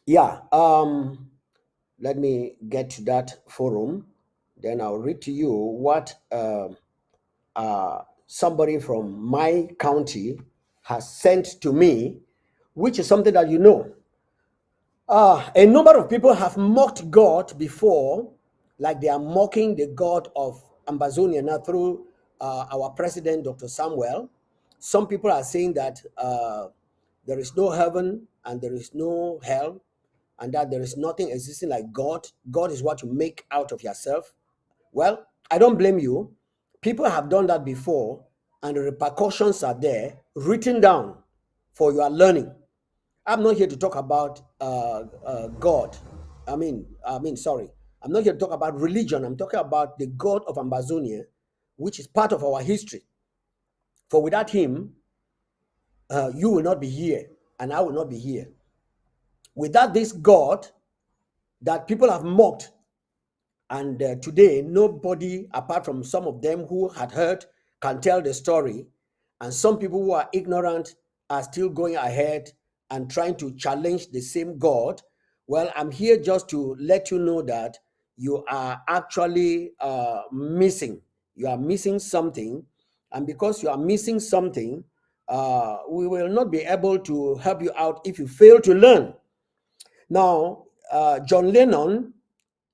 Yeah. Let me get to that forum. Then I'll read to you what somebody from my county has sent to me, which is something that you know. A number of people have mocked God before, like they are mocking the God of Ambazonia now through our president, Dr. Samuel. Some people are saying that there is no heaven and there is no hell, and that there is nothing existing like God. God is what you make out of yourself. Well, I don't blame you. People have done that before, and the repercussions are there, written down for your learning. I'm not here to talk about God. Sorry. I'm not here to talk about religion. I'm talking about the God of Ambazonia, which is part of our history. For without him, you will not be here, and I will not be here. Without this God that people have mocked, and today nobody, apart from some of them who had heard, can tell the story, and some people who are ignorant are still going ahead and trying to challenge the same God. Well, I'm here just to let you know that you are actually missing. You are missing something, and because you are missing something, we will not be able to help you out if you fail to learn. Now, John Lennon,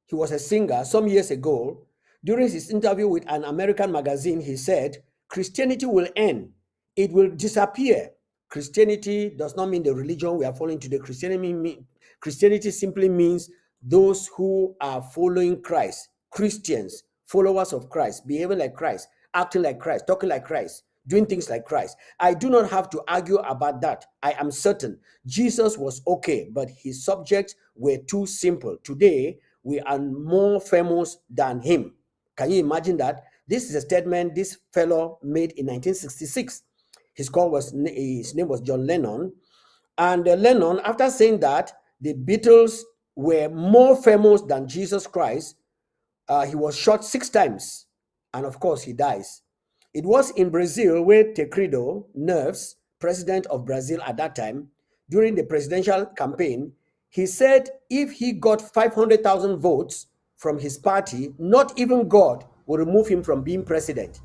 he was a singer some years ago. During his interview with an American magazine, he said, Christianity will end, it will disappear. Christianity does not mean the religion we are following today. Christianity simply means those who are following Christ, Christians, followers of Christ, behaving like Christ, acting like Christ, talking like Christ, doing things like Christ. I do not have to argue about that. I am certain Jesus was okay, but his subjects were too simple. Today, we are more famous than him. Can you imagine that? This is a statement this fellow made in 1966. His name was John Lennon. And Lennon, after saying that the Beatles were more famous than Jesus Christ, he was shot 6 times, and of course, he dies. It was in Brazil where Tancredo Neves, president of Brazil at that time, during the presidential campaign, he said if he got 500,000 votes from his party, not even God would remove him from being president.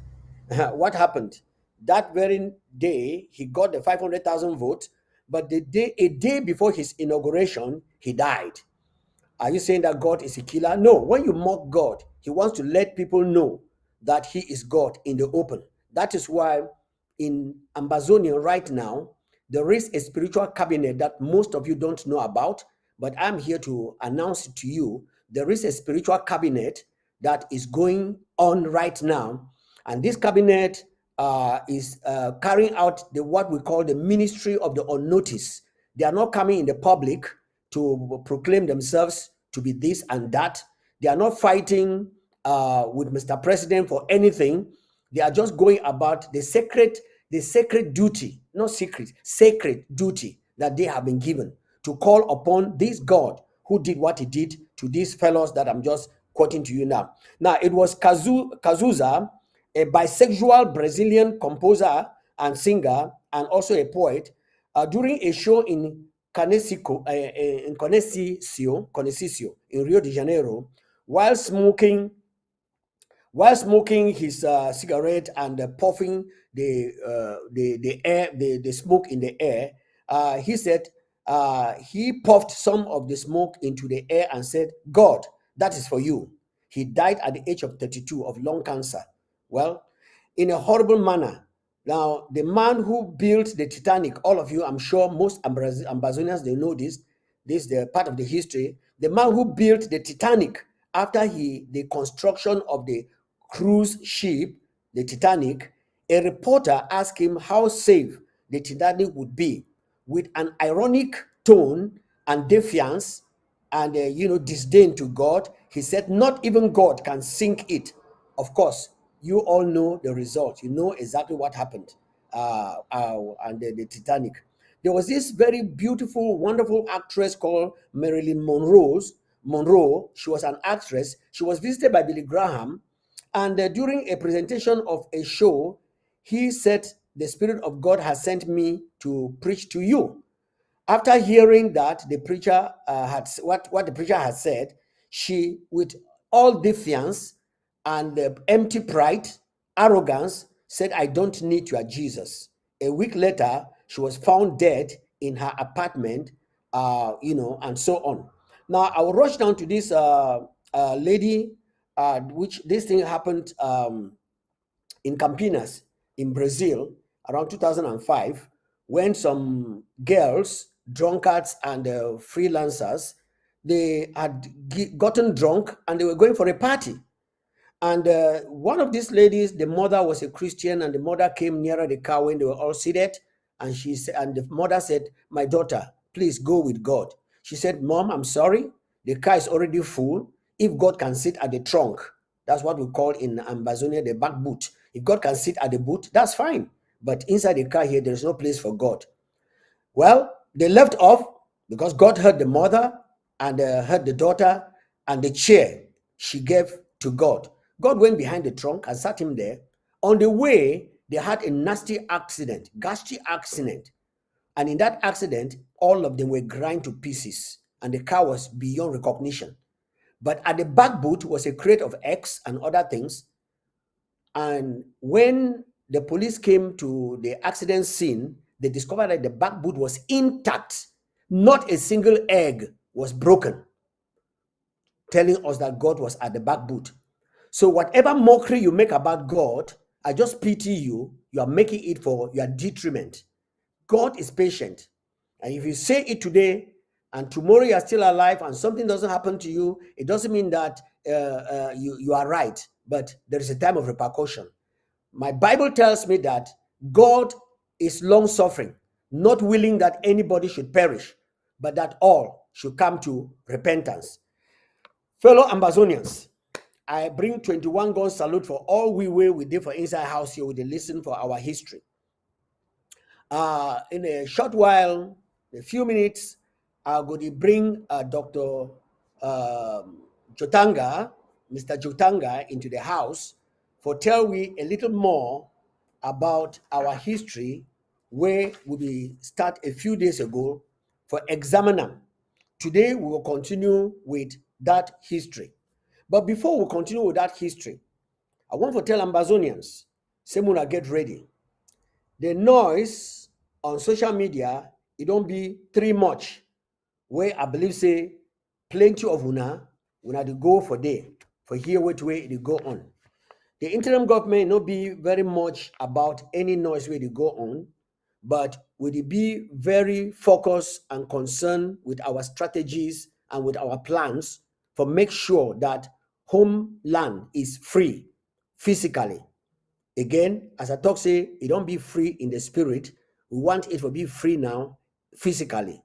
What happened? That very day, he got the 500,000 votes, but a day before his inauguration, he died. Are you saying that God is a killer? No. When you mock God, he wants to let people know that he is God in the open. That is why in Ambazonia right now, there is a spiritual cabinet that most of you don't know about, but I'm here to announce it to you. There is a spiritual cabinet that is going on right now, and this cabinet is carrying out what we call the ministry of the unnoticed. They are not coming in the public to proclaim themselves to be this and that. They are not fighting with Mr. President for anything. They are just going about the sacred duty, not secret, sacred duty that they have been given to call upon this God who did what he did to these fellows that I'm just quoting to you now. Now, it was Cazuza, a bisexual Brazilian composer and singer, and also a poet, during a show in Conecicio in Rio de Janeiro, while smoking his cigarette and puffing the air, the smoke in the air. He said he puffed some of the smoke into the air and said, God, that is for you. He died at the age of 32 of lung cancer. Well, in a horrible manner. Now, the man who built the Titanic, all of you, I'm sure most Ambazonians, they know this. This is the part of the history. The man who built the Titanic after the construction of the cruise ship, the Titanic, a reporter asked him how safe the Titanic would be. With an ironic tone and defiance and disdain to God, he said, "Not even God can sink it." Of course, you all know the result. You know exactly what happened and the Titanic. There was this very beautiful, wonderful actress called Marilyn Monroe. She was an actress. She was visited by Billy Graham, and during a presentation of a show, he said, "The Spirit of God has sent me to preach to you." After hearing that the preacher had what the preacher had said, she, with all defiance and empty pride, arrogance, said, "I don't need your Jesus." A week later, she was found dead in her apartment, and so on. Now, I will rush down to this lady, which this thing happened in Campinas, in Brazil, around 2005, when some girls, drunkards, and freelancers, they had gotten drunk and they were going for a party. And one of these ladies, the mother was a Christian, and the mother came nearer the car when they were all seated, and she said, and the mother said, "My daughter, please go with God." She said, "Mom, I'm sorry, the car is already full. If God can sit at the trunk, that's what we call in Ambazonia the back boot. If God can sit at the boot, that's fine. But inside the car here, there's no place for God." Well, they left off because God heard the mother and heard the daughter, and the chair she gave to God. God went behind the trunk and sat him there. On the way, they had a nasty accident, ghastly accident. And in that accident, all of them were ground to pieces, and the car was beyond recognition. But at the back boot was a crate of eggs and other things. And when the police came to the accident scene, they discovered that the back boot was intact. Not a single egg was broken, telling us that God was at the back boot. So whatever mockery you make about God, I just pity you. You are making it for your detriment. God is patient. And if you say it today and tomorrow you are still alive and something doesn't happen to you, it doesn't mean that you are right. But there is a time of repercussion. My Bible tells me that God is long suffering, not willing that anybody should perish, but that all should come to repentance. Fellow Ambazonians, I bring 21 gun salute for all we did for Inside House here with the listen for our history. In a short while, a few minutes, I'm going to bring Dr. Jotanga, Mr. Jotanga, into the house for tell we a little more about our history, where we start a few days ago for examiner. Today we will continue with that history. But before we continue with that history, I want to tell Ambazonians, Semuna, get ready. The noise on social media, it don't be too much. Where I believe say plenty of una to go for day, for here which way it go on. The interim government not be very much about any noise where they go on, but will it be very focused and concerned with our strategies and with our plans for make sure that homeland is free physically. Again, as I talk, say it don't be free in the spirit. We want it to be free now physically.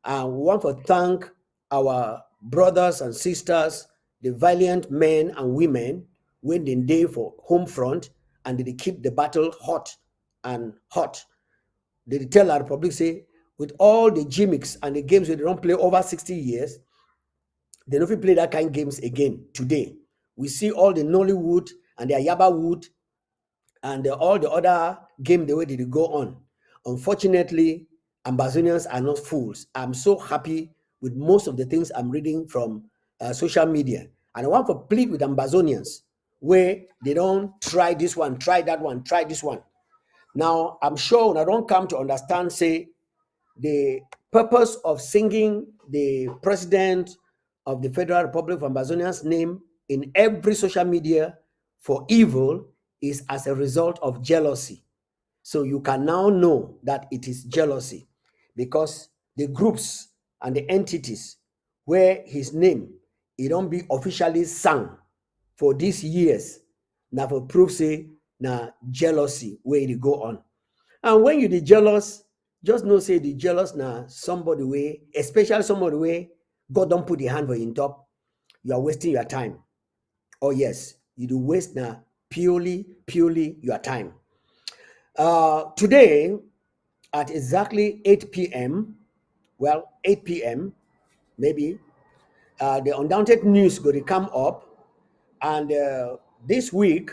And we want to thank our brothers and sisters, the valiant men and women, when they day for home front, and they keep the battle hot and hot. They tell our public, say, with all the gimmicks and the games we don't play over 60 years, they don't play that kind of games again today. We see all the Nollywood and the Ayaba Wood and all the other game the way did it go on. Unfortunately, Ambazonians are not fools. I'm so happy with most of the things I'm reading from social media. And I want to plead with Ambazonians where they don't try this one, try that one, try this one. Now, I'm sure when I don't come to understand, say, the purpose of singing the president of the Federal Republic of Ambazonia's name in every social media for evil is as a result of jealousy. So you can now know that it is jealousy, because the groups and the entities where his name it don't be officially sung for these years, now for proof say na jealousy where it go on. And when you the jealous, just know say the jealous now somebody way, especially somebody way God don't put the hand for in top, you are wasting your time. Oh yes, you do waste now purely your time. Today at exactly 8 p.m., well, 8 p.m. maybe, the Undaunted News going to come up, and this week,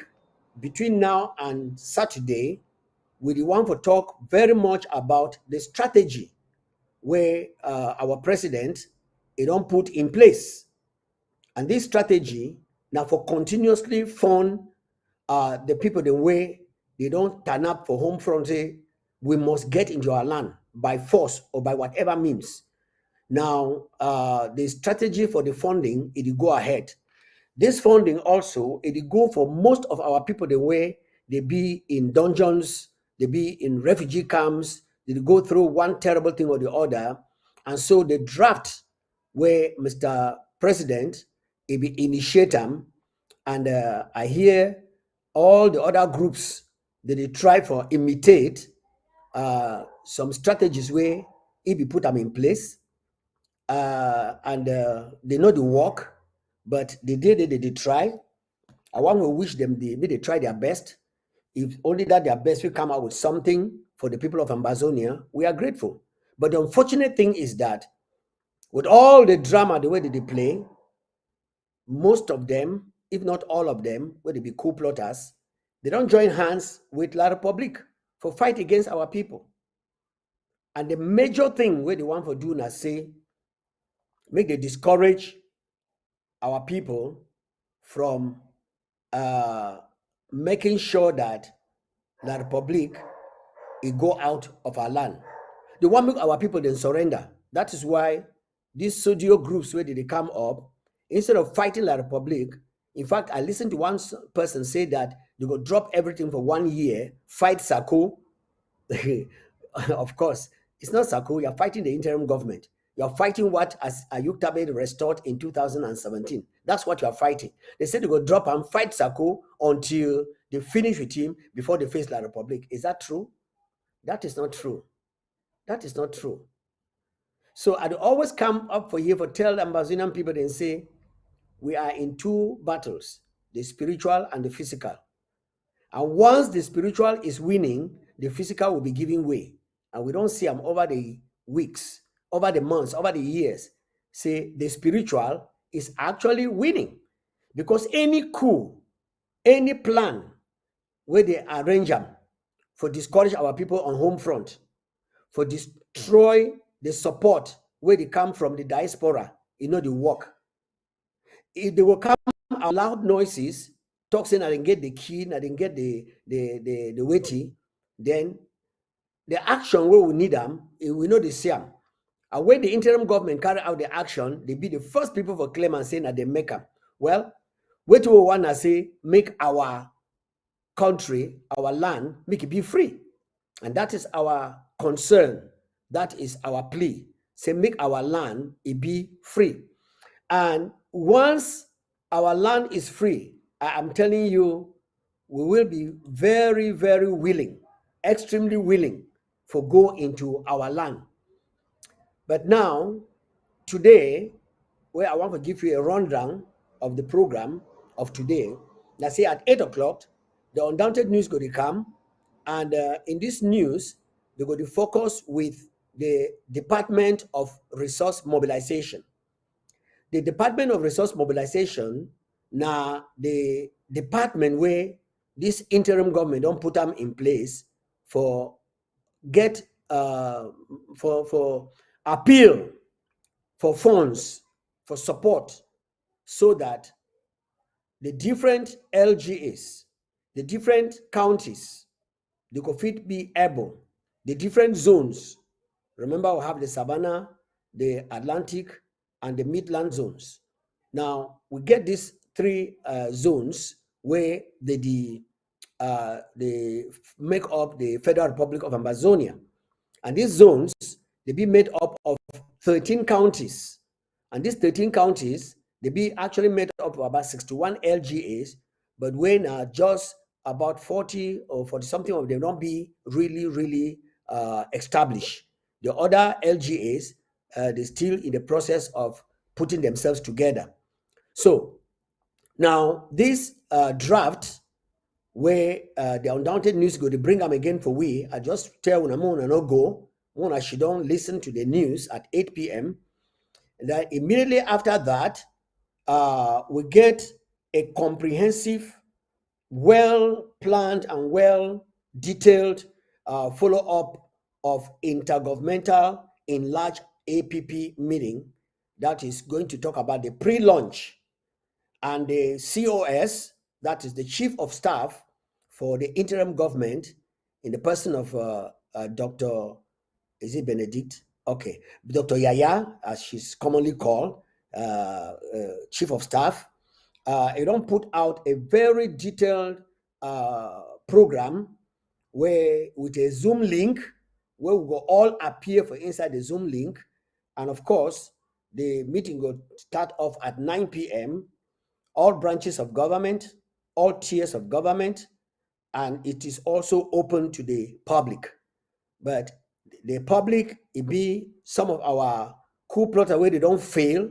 between now and Saturday, we want to talk very much about the strategy where our president he don't put in place. And this strategy now for continuously fund the people the way they don't turn up for home front, say we must get into our land by force or by whatever means. Now, the strategy for the funding, it will go ahead. This funding also, it will go for most of our people the way they be in dungeons, they be in refugee camps, they go through one terrible thing or the other. And so the draft where Mr. President, he be initiate them, and I hear all the other groups that they try for imitate some strategies where he be put them in place, and they know the work, but they did try. I want to wish them they try their best. If only that their best will come out with something for the people of Ambazonia, we are grateful. But the unfortunate thing is that with all the drama, the way that they play, most of them, if not all of them, where they be coup plotters, they don't join hands with La Republique for fight against our people. And the major thing where they want for do now say, make they discourage our people from making sure that La Republique it go out of our land. They want make our people then surrender. That is why these studio groups where they come up, instead of fighting La Republique, in fact, I listened to one person say that they go drop everything for 1 year, fight Sako. Of course, it's not Sako, you're fighting the interim government. You're fighting what as Ayuk Tabe restored in 2017. That's what you're fighting. They said they go drop and fight Sako until they finish with him before they face La Republique. Is that true? That is not true. That is not true. So I'd always come up for here for tell the Ambazonian people and say, we are in two battles, the spiritual and the physical. And once the spiritual is winning, the physical will be giving way. And we don't see them over the weeks, over the months, over the years. Say the spiritual is actually winning. Because any coup, any plan where they arrange them for discourage our people on home front, for destroy the support where they come from the diaspora, the work. If they will come out loud noises, talk saying I didn't get the key, I didn't get the weighty, then the action where we need them, we know the same. And when the interim government carry out the action, they be the first people for claim and saying that they make them. Well, what we want to say, make our country, our land, make it be free. And that is our concern. That is our plea. Say, make our land it be free. And once our land is free, I am telling you, we will be very, very willing, extremely willing for go into our land. But now, today, where I want to give you a rundown of the program of today, let's say at 8 o'clock, the Undaunted News going to come. And in this news, they're going to focus with the Department of Resource Mobilization. The Department of Resource Mobilization, now the department where this interim government don't put them in place for get for appeal for funds for support, so that the different LGAs, the different counties, they could fit be able, the different zones. Remember, we have the Savannah, the Atlantic, and the Midland zones. Now, we get these three zones where they make up the Federal Republic of Ambazonia. And these zones, they be made up of 13 counties. And these 13 counties, they be actually made up of about 61 LGAs, but when just about 40 or 40 something of them don't be really established. The other LGAs, they're still in the process of putting themselves together. So now this draft where the Undaunted News go to bring them again for we, I just tell Unamona no go, when she don't listen to the news at 8 p.m. That immediately after that, we get a comprehensive, well-planned and well-detailed follow-up of intergovernmental enlarged APP meeting that is going to talk about the pre-launch, and the COS, that is the Chief of Staff for the interim government, in the person of Dr. Is it Benedict? Okay, Dr. Yaya, as she's commonly called, Chief of Staff. They don't put out a very detailed program where with a Zoom link where we will all appear for inside the Zoom link, and of course the meeting will start off at 9 p.m. All branches of government, all tiers of government, and it is also open to the public. But the public, it be some of our coup plotter where they don't fail,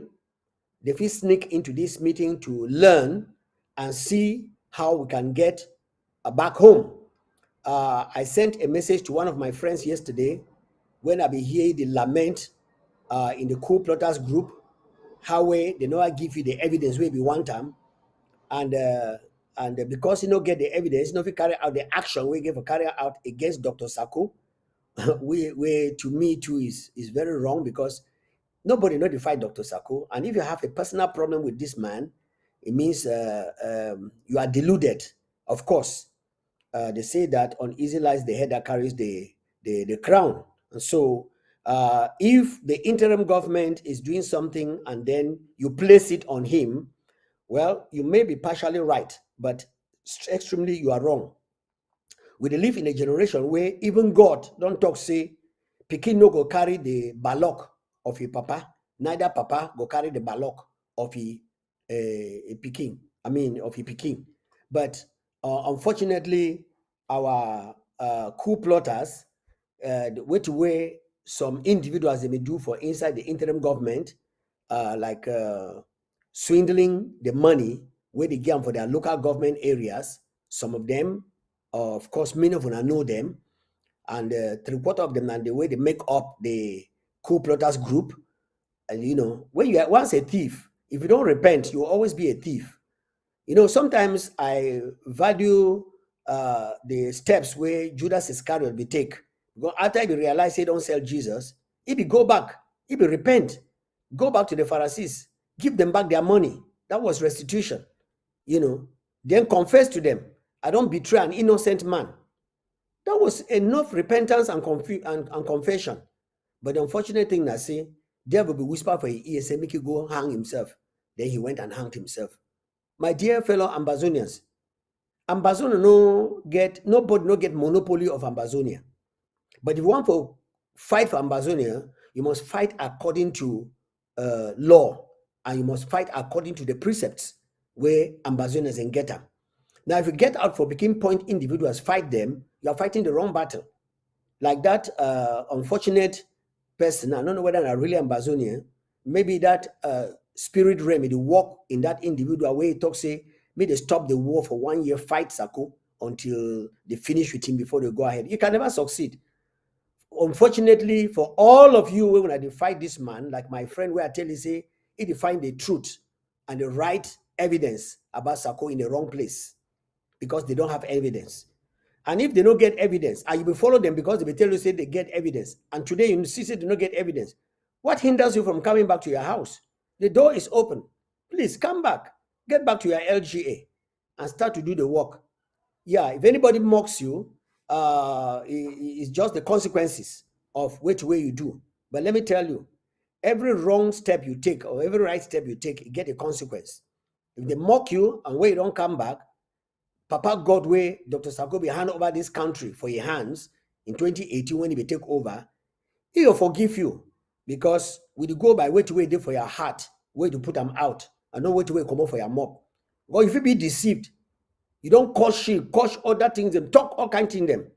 they will sneak into this meeting to learn and see how we can get back home. I sent a message to one of my friends yesterday when I be hearing the lament in the coup plotters group, how they not give you the evidence where we want them, and because you don't get the evidence, you know, if you carry out the action we give for carry out against Dr. Sako, we to me too is very wrong, because nobody notified Dr. Sako, and if you have a personal problem with this man, it means you are deluded. Of course, they say that on easy lies the head that carries the crown. And so if the interim government is doing something and then you place it on him, well, you may be partially right, but extremely you are wrong. We live in a generation where even God don't talk say pikin no go carry the balok of a papa, neither papa go carry the balok of a pikin. I mean of a pikin. But unfortunately, our coup plotters, the way some individuals they may do for inside the interim government, like swindling the money where they get for their local government areas. Some of them, of course, many of them know them, and 3/4 of them, and the way they make up the coup plotters group. And you know, when you are once a thief, if you don't repent, you will always be a thief. You know, sometimes I value the steps where Judas Iscariot will take. Because after he realize he don't sell Jesus, he will go back, he will repent, go back to the Pharisees, give them back their money. That was restitution. You know, then confess to them, I don't betray an innocent man. That was enough repentance and confession. But the unfortunate thing I say, devil will whisper for his ear, say, make you go hang himself. Then he went and hanged himself. My dear fellow Ambazonians, Ambazonia nobody no get monopoly of Ambazonia. But if you want to fight for Ambazonia, you must fight according to law, and you must fight according to the precepts where Ambazonians and get them. Now, if you get out for picking point individuals, fight them, you are fighting the wrong battle. Like that unfortunate person, I don't know whether I'm really Ambazonia, maybe that spirit realm, they walk in that individual way, talk say, may they stop the war for 1 year, fight Sako until they finish with him before they go ahead. You can never succeed. Unfortunately, for all of you, when I fight this man, like my friend where I tell you, say, he defined the truth and the right evidence about Sako in the wrong place because they don't have evidence. And if they don't get evidence, and you will follow them because they will tell you, say they get evidence, and today you see they don't get evidence, what hinders you from coming back to your house? The door is open. Please come back. Get back to your LGA and start to do the work. Yeah, if anybody mocks you, it's just the consequences of which way you do. But let me tell you, every wrong step you take or every right step you take, you get a consequence. If they mock you and when you don't come back, Papa God way Dr. Sako hand over this country for your hands in 2018 when he will take over, he will forgive you because we go by way to way for your heart, way to put them out, and not way to way come out for your mouth. Or if you be deceived, you don't cause shit, cause other things, and talk all kinds of things them,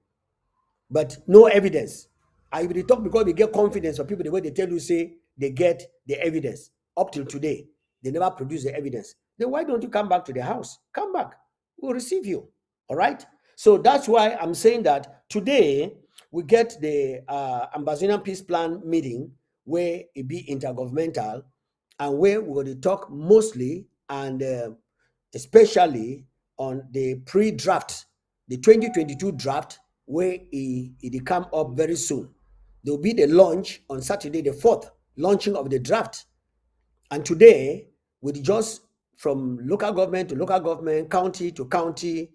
but no evidence. I will talk because we get confidence for people the way they tell you say they get the evidence. Up till today, they never produce the evidence. Then why don't you come back to the house? Come back. We'll receive you. All right. So that's why I'm saying that today we get the Ambazonian Peace Plan meeting where it be intergovernmental and where we're going to talk mostly and especially on the pre-draft, the 2022 draft, where it come up very soon. There will be the launch on Saturday, the 4th, launching of the draft. And today, with just from local government to local government, county to county,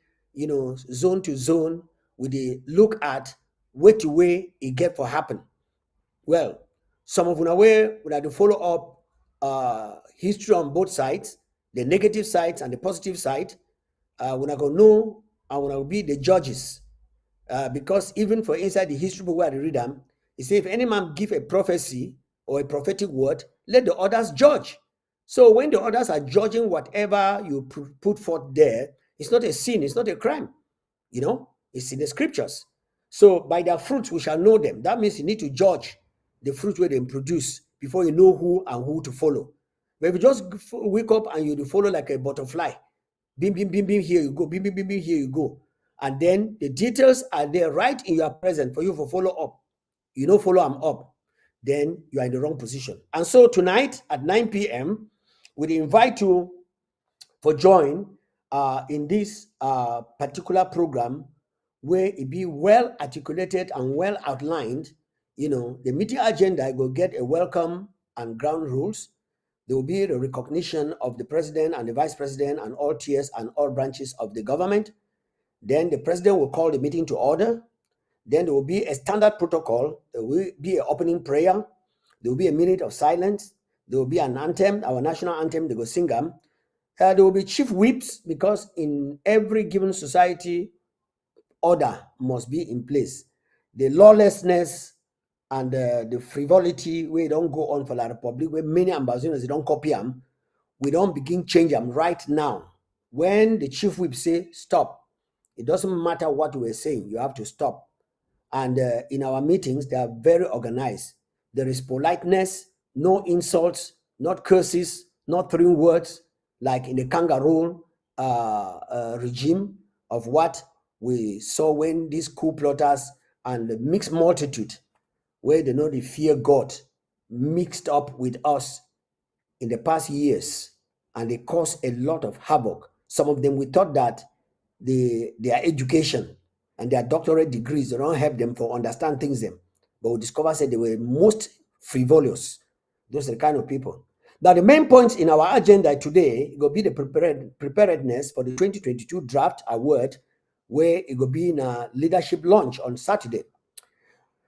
zone to zone, with the look at way to way it get for happen. Well, some of una way would have to follow up history on both sides, the negative sides and the positive side. Una go know and una will be the judges. Because even for inside the history book where I read them, it says if any man give a prophecy or a prophetic word, let the others judge. So when the others are judging whatever you put forth there, it's not a sin, it's not a crime. It's in the scriptures. So by their fruits we shall know them. That means you need to judge the fruit where they produce before you know who and who to follow. But if you just wake up and you follow like a butterfly, bim, bim, bim, bim, here you go, bim, bim, bim, bim, here you go. And then the details are there right in your present for you to follow up. Follow them up, then you are in the wrong position. And so tonight at 9 p.m., we invite you for join in this particular program where it be well articulated and well outlined. The meeting agenda will get a welcome and ground rules. There will be the recognition of the president and the vice president and all tiers and all branches of the government. Then the president will call the meeting to order. Then there will be a standard protocol. There will be an opening prayer. There will be a minute of silence. There will be an anthem, our national anthem. They will sing them. There will be chief whips, because in every given society, order must be in place. The lawlessness and the frivolity, we don't go on for the Republic, where many ambassadors, they don't copy them. We don't begin change them right now. When the chief whip say stop, it doesn't matter what we're saying, you have to stop. And in our meetings, they are very organized. There is politeness, no insults, not curses, not throwing words like in the kangaroo regime of what we saw when these coup plotters and the mixed multitude, where they know they fear God, mixed up with us in the past years, and they caused a lot of havoc. Some of them, we thought that their education and their doctorate degrees, they don't help them for understand things them. But we discovered that they were most frivolous. Those are the kind of people. Now, the main points in our agenda today will be the preparedness for the 2022 draft award, where it will be in a leadership launch on Saturday.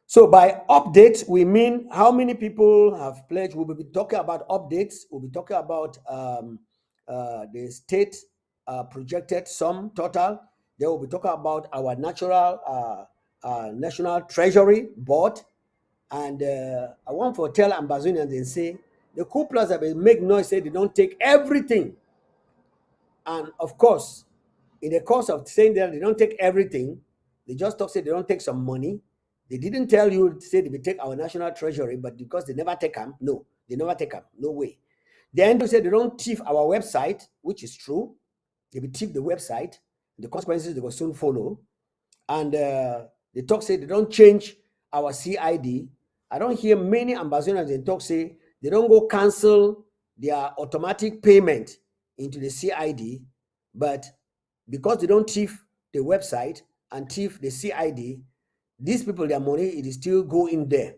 So by updates, we mean how many people have pledged. We will be talking about updates. We'll be talking about the state projected sum total. Then we'll be talking about our national treasury board. And I want to tell Ambazonians and say, the coup plus have make noise, say they don't take everything. And of course, in the course of saying that they don't take everything, they just talk, say they don't take some money. They didn't tell you, say they will take our national treasury, but because they never take them, no, they never take them, no way. Then they say they don't thief our website, which is true. They will thief the website. The consequences they will soon follow. And they talk, say they don't change our CID. I don't hear many ambassadors in talk, say they don't go cancel their automatic payment into the CID, but because they don't thief the website and thief the CID, these people, their money, it is still going there.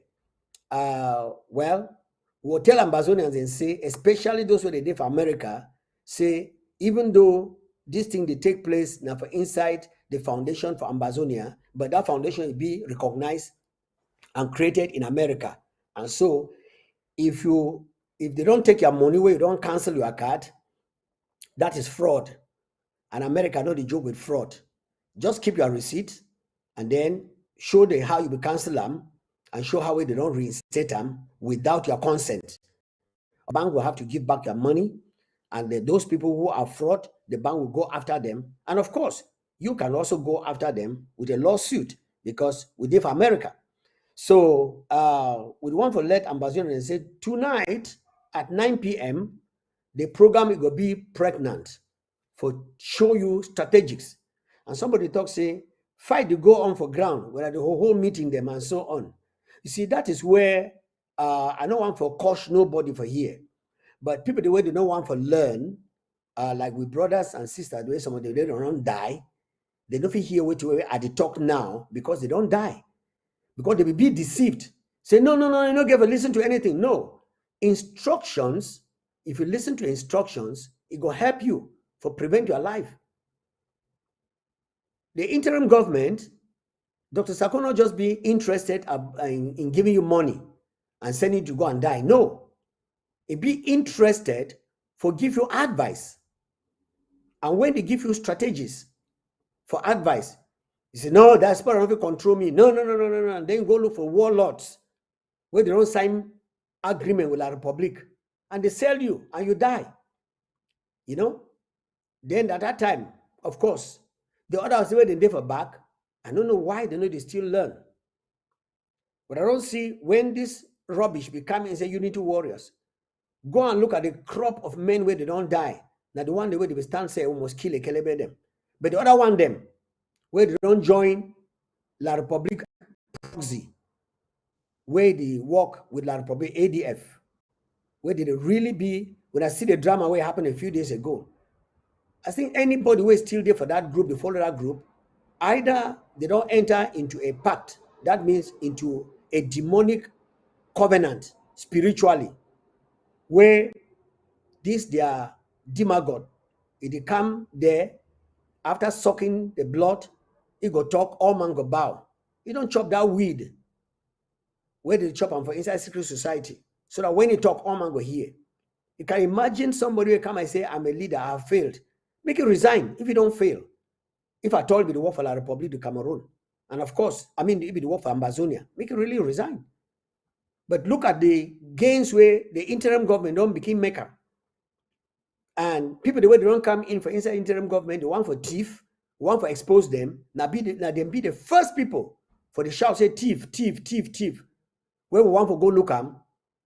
Well, we'll tell Ambazonians and say, especially those who they did for America, say, even though this thing they take place now for inside the foundation for Ambazonia, but that foundation will be recognized and created in America. And so if they don't take your money away, you don't cancel your card, that is fraud. And America know the joke with fraud. Just keep your receipt and then show them how you will cancel them and show how they don't reinstate them without your consent. A bank will have to give back your money, and those people who are fraud, the bank will go after them. And of course, you can also go after them with a lawsuit because we did for America. So we want to let Ambassador say tonight at 9 p.m., the program will be pregnant for show you strategics. And somebody talk, say, fight to go on for ground, where the whole meeting them and so on. You see, that is where I don't want for coach nobody for here. But people, the way they don't want for learn, like with brothers and sisters, the way some of them, they don't die. They don't feel here wait at the talk now because they don't die. Because they will be deceived. Say, no, you don't give a listen to anything. No. Instructions, if you listen to instructions, it will help you for prevent your life. The interim government, Dr. Sakono just be interested in giving you money and sending you to go and die. No. It be interested for give you advice. And when they give you strategies for advice, you say, no, that spirit will control me. No. And then go look for warlords where they don't sign agreement with the Republic. And they sell you and you die. You know? Then at that time, of course, the others were they for back. I don't know why they still learn. But I don't see when this rubbish become and say unity warriors. Go and look at the crop of men where they don't die. Now the one the way they stand say almost kill a kelebe them. But the other one them where they don't join La Republique proxy, where they work with La Republique ADF, where did it really be? When I see the drama where it happened a few days ago, I think anybody who is still there for that group, they follow that group, either they don't enter into a pact, that means into a demonic covenant spiritually, where this their demigod, if they come there, after sucking the blood, it go talk, all man go bow. You don't chop that weed where they chop them for inside secret society, so that when you talk, all man go hear. You can imagine somebody will come and say, I'm a leader, I have failed. Make it resign if you don't fail. If I told you the work for La Republique de Cameroon, and of course, I mean, if the work for Ambazonia, make it really resign. But look at the gains where the interim government don't become maker. And people, the way they don't come in for inside interim government, the one for thief, one for expose them, now them be the first people for the shout, say thief. Where we want to go look them,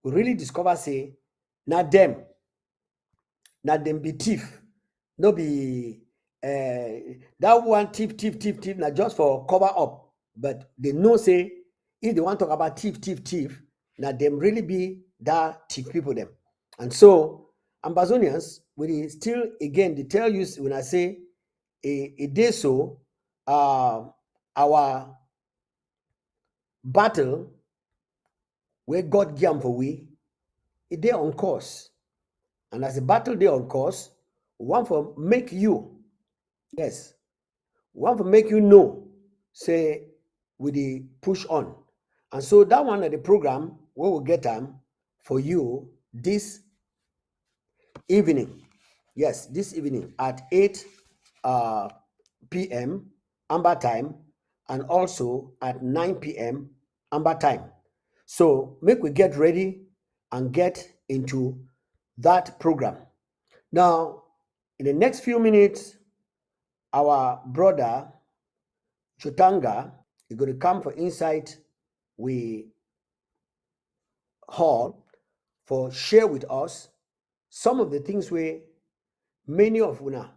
we really discover, say, not them be thief. No be that one thief, not just for cover up. But they know, say, if they want to talk about thief, now them really be that thief people them. And so Ambazonians, we still again they tell you when I say a day so our battle where God gave for we, a day on course. And as a battle day on course, one for make you, yes, one for make you know, say, with the push on. And so that one of the program, we will get them for you this evening. Yes, this evening at 8 p.m. Amba time, and also at 9 p.m. Amba time. So make we get ready and get into that program. Now, in the next few minutes, our brother Jotanga is going to come for insight we hall for share with us some of the things where many of una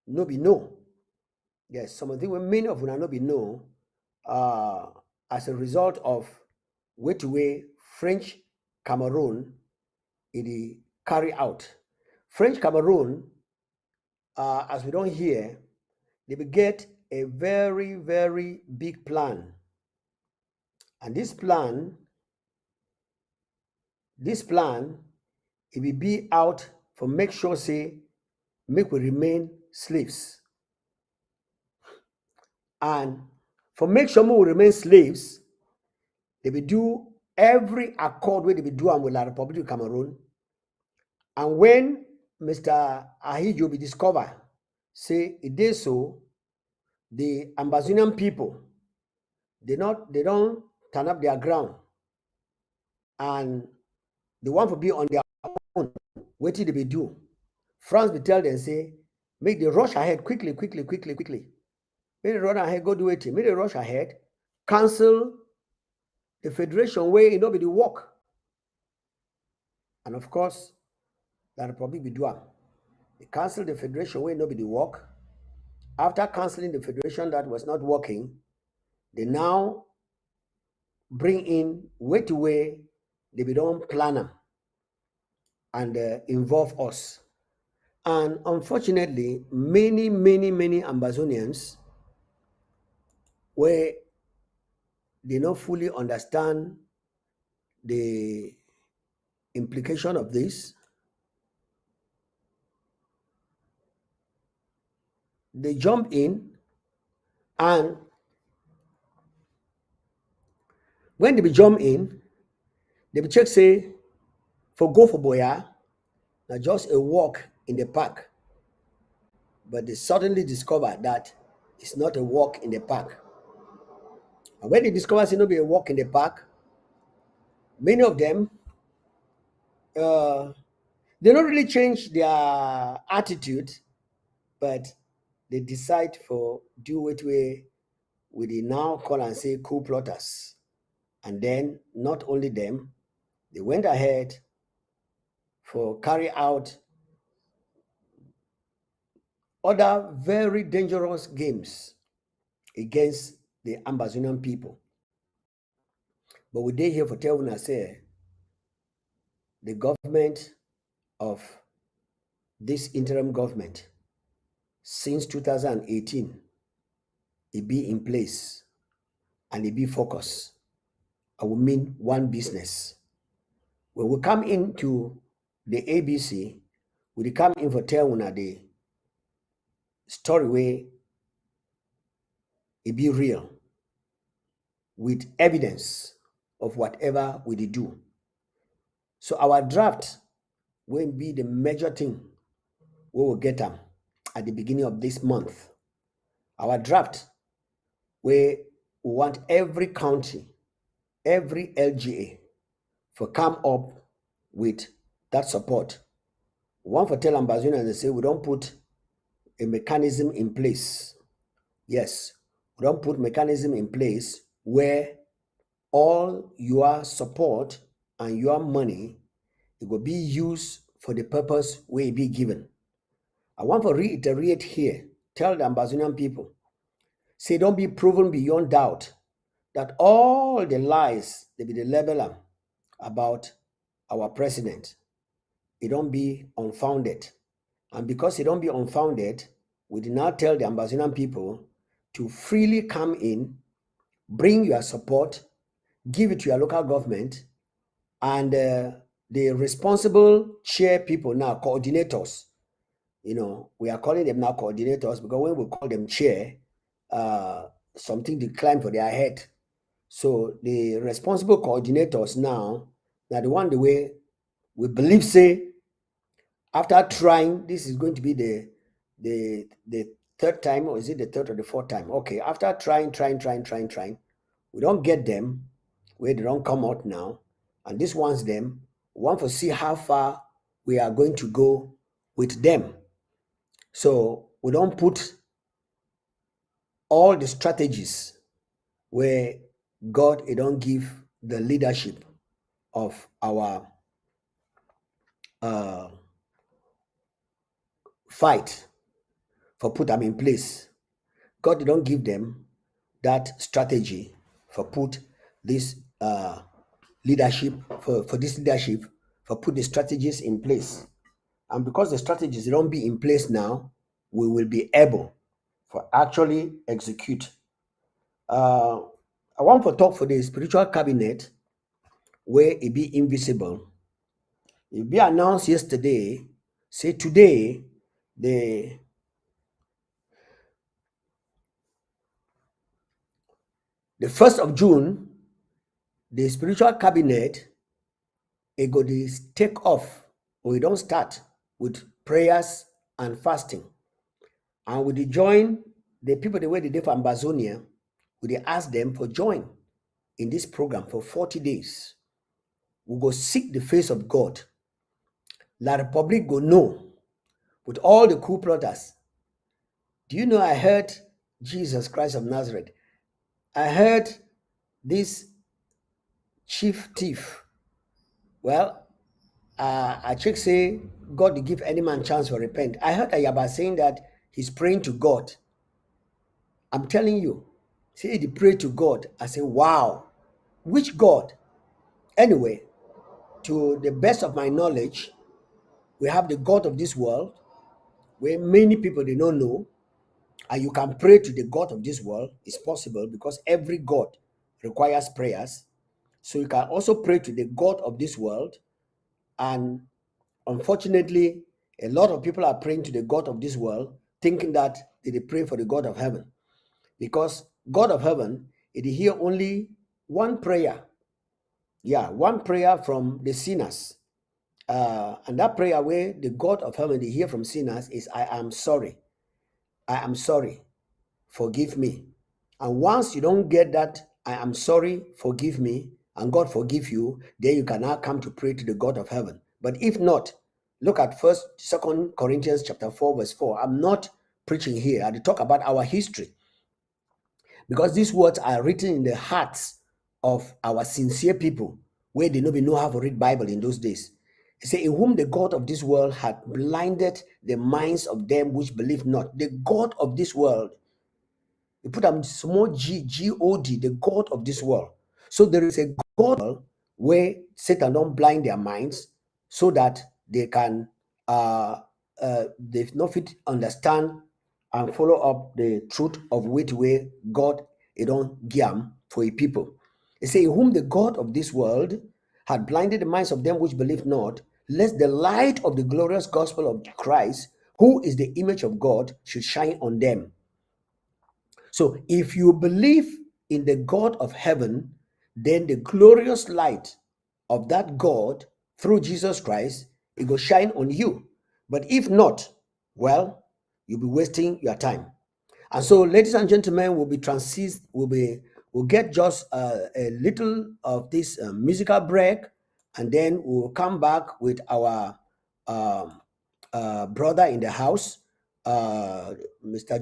no be know. Yes, some of the things where many of una no be know as a result of which way French Cameroon it carry out. French Cameroon, as we don't hear, they will get a very, very big plan. And this plan, it will be out for make sure, say, make we remain slaves. And for make sure we remain slaves, they will do every accord where they will do with the Republic of Cameroon. And when Mr. Ahijo be discovered, say it is so, the Ambazonian people, they don't turn up their ground, and they want to be on their own. What did they do? France will tell them, say, make the rush ahead quickly. Make the run ahead, go do it. Make the rush ahead, cancel the federation where it not be the work. And of course, that probably be doing. They cancel the federation where it not be the work. After canceling the federation that was not working, they now bring in way they be don't plan them and involve us. And unfortunately, many Ambazonians where they don't fully understand the implication of this. They jump in, and when they be jump in, they be check say for go for boya, now just a walk in the park. But they suddenly discover that it's not a walk in the park. And when they discover it's not be a walk in the park, many of them they don't really change their attitude, but they decide for do it way with the now call and say coup plotters. And then not only them, they went ahead for carry out other very dangerous games against the Amazonian people. But we dey here for tell una say the government of this interim government since 2018, it be in place and it be focus. I will mean one business. When we come into the ABC, we come in for tell una the story way it be real with evidence of whatever we did do. So our draft will be the major thing we will get them at the beginning of this month. Our draft where we want every county, every LGA for come up with that support. One for tell Ambazonians, they say we don't put a mechanism in place. Yes, we don't put mechanism in place where all your support and your money it will be used for the purpose where it be given. I want to reiterate here, tell the Ambazonian people, say don't be proven beyond doubt that all the lies they be the leveler about our president, it don't be unfounded. And because it don't be unfounded, we did not tell the Ambazonian people to freely come in, bring your support, give it to your local government, and the responsible chair people now, coordinators, we are calling them now coordinators because when we call them chair, something declined for their head. So the responsible coordinators now the one the way we believe say after trying, this is going to be the third time, or is it the third or the fourth time? Okay, after trying, we don't get them where they don't come out now, and this one's them. We want to see how far we are going to go with them. So we don't put all the strategies where God don't give the leadership of our fight for put them in place. God don't give them that strategy for put this leadership for this leadership for put the strategies in place. And because the strategies don't be in place now, we will be able for actually execute. I want to talk for the spiritual cabinet where it be invisible. It be announced yesterday. Say today the 1st of June, the spiritual cabinet it go to take off, or we don't start with prayers and fasting. And we join the people the way they did for Ambazonia, we ask them for join in this program for 40 days. We go seek the face of God. La Republic go know with all the coup plotters. Do you know I heard Jesus Christ of Nazareth? I heard this chief thief. Well, I check say God to give any man chance to repent. I heard Ayaba saying that he's praying to God. I'm telling you, say he pray to God. I say, wow, which God? Anyway, to the best of my knowledge, we have the God of this world, where many people they don't know, and you can pray to the God of this world. It's possible because every God requires prayers. So you can also pray to the God of this world. And unfortunately, a lot of people are praying to the God of this world, thinking that they pray for the God of heaven. Because God of heaven, it hear only one prayer. Yeah, one prayer from the sinners. And that prayer where the God of heaven they hear from sinners is, I am sorry. I am sorry. Forgive me. And once you don't get that, I am sorry, forgive me, and God forgive you, then you can now come to pray to the God of heaven. But if not, look at Second Corinthians chapter 4, verse 4. I'm not preaching here. I talk about our history. Because these words are written in the hearts of our sincere people, where they don't even know how to read Bible in those days. He said, in whom the God of this world had blinded the minds of them which believe not. The God of this world. You put a small g, G-O-D, the God of this world. So there is a God where Satan don't blind their minds so that they can they not fit understand and follow up the truth of which way God it don't give for a people. It say, whom the God of this world had blinded the minds of them which believe not, lest the light of the glorious gospel of Christ, who is the image of God, should shine on them. So if you believe in the God of heaven, then the glorious light of that God through Jesus Christ, it will shine on you. But if not, well, you'll be wasting your time. And so, ladies and gentlemen, we'll get just a little of this musical break, and then we'll come back with our brother in the house, Mr.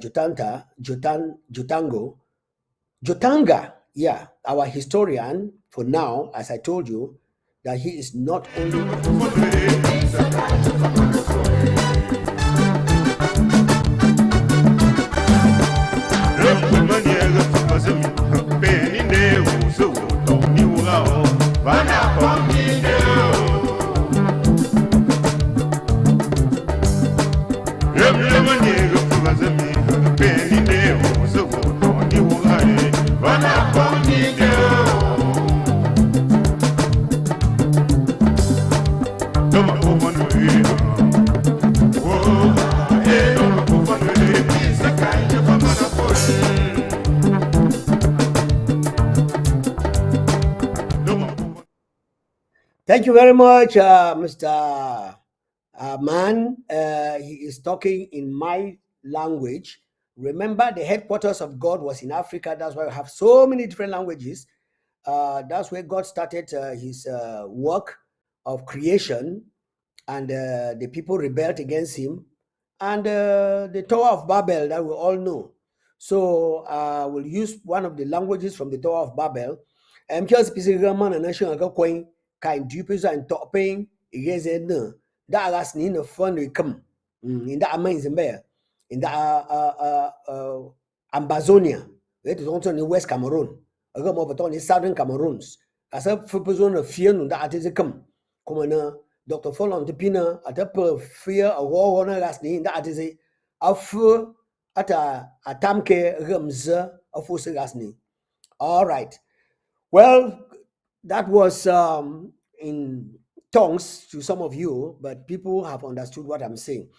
Jotanga, yeah, our historian for now, as I told you, that he is not only. Thank you very much, Mr. Man. He is talking in my language. Remember, the headquarters of God was in Africa. That's why we have so many different languages. That's where God started his work of creation, and the people rebelled against him. And the Tower of Babel that we all know. So we'll use one of the languages from the Tower of Babel. Just man and nation coin kind dupes and topping against it. That has in a fun we come in that amazing bear in the Ambazonia. It is also in West Cameroon. I got more on the southern Cameroons. As a person of fear, that is a come. Come Dr. Follow the Pina at a fear a war on a last name that is a fu at a tamke rumza of Usagasni. All right. Well, that was in tongues to some of you, but people have understood what I'm saying.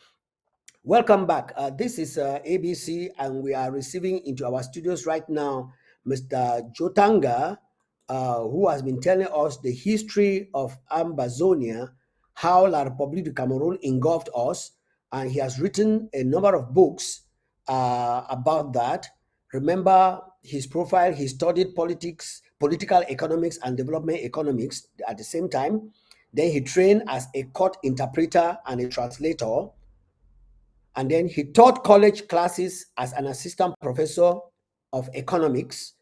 Welcome back. This is ABC, and we are receiving into our studios right now Mr. Jotanga, who has been telling us the history of Ambazonia, how La République du Cameroon engulfed us, and he has written a number of books about that. Remember his profile, he studied politics, political economics, and development economics at the same time. Then he trained as a court interpreter and a translator. And then he taught college classes as an assistant professor of economics.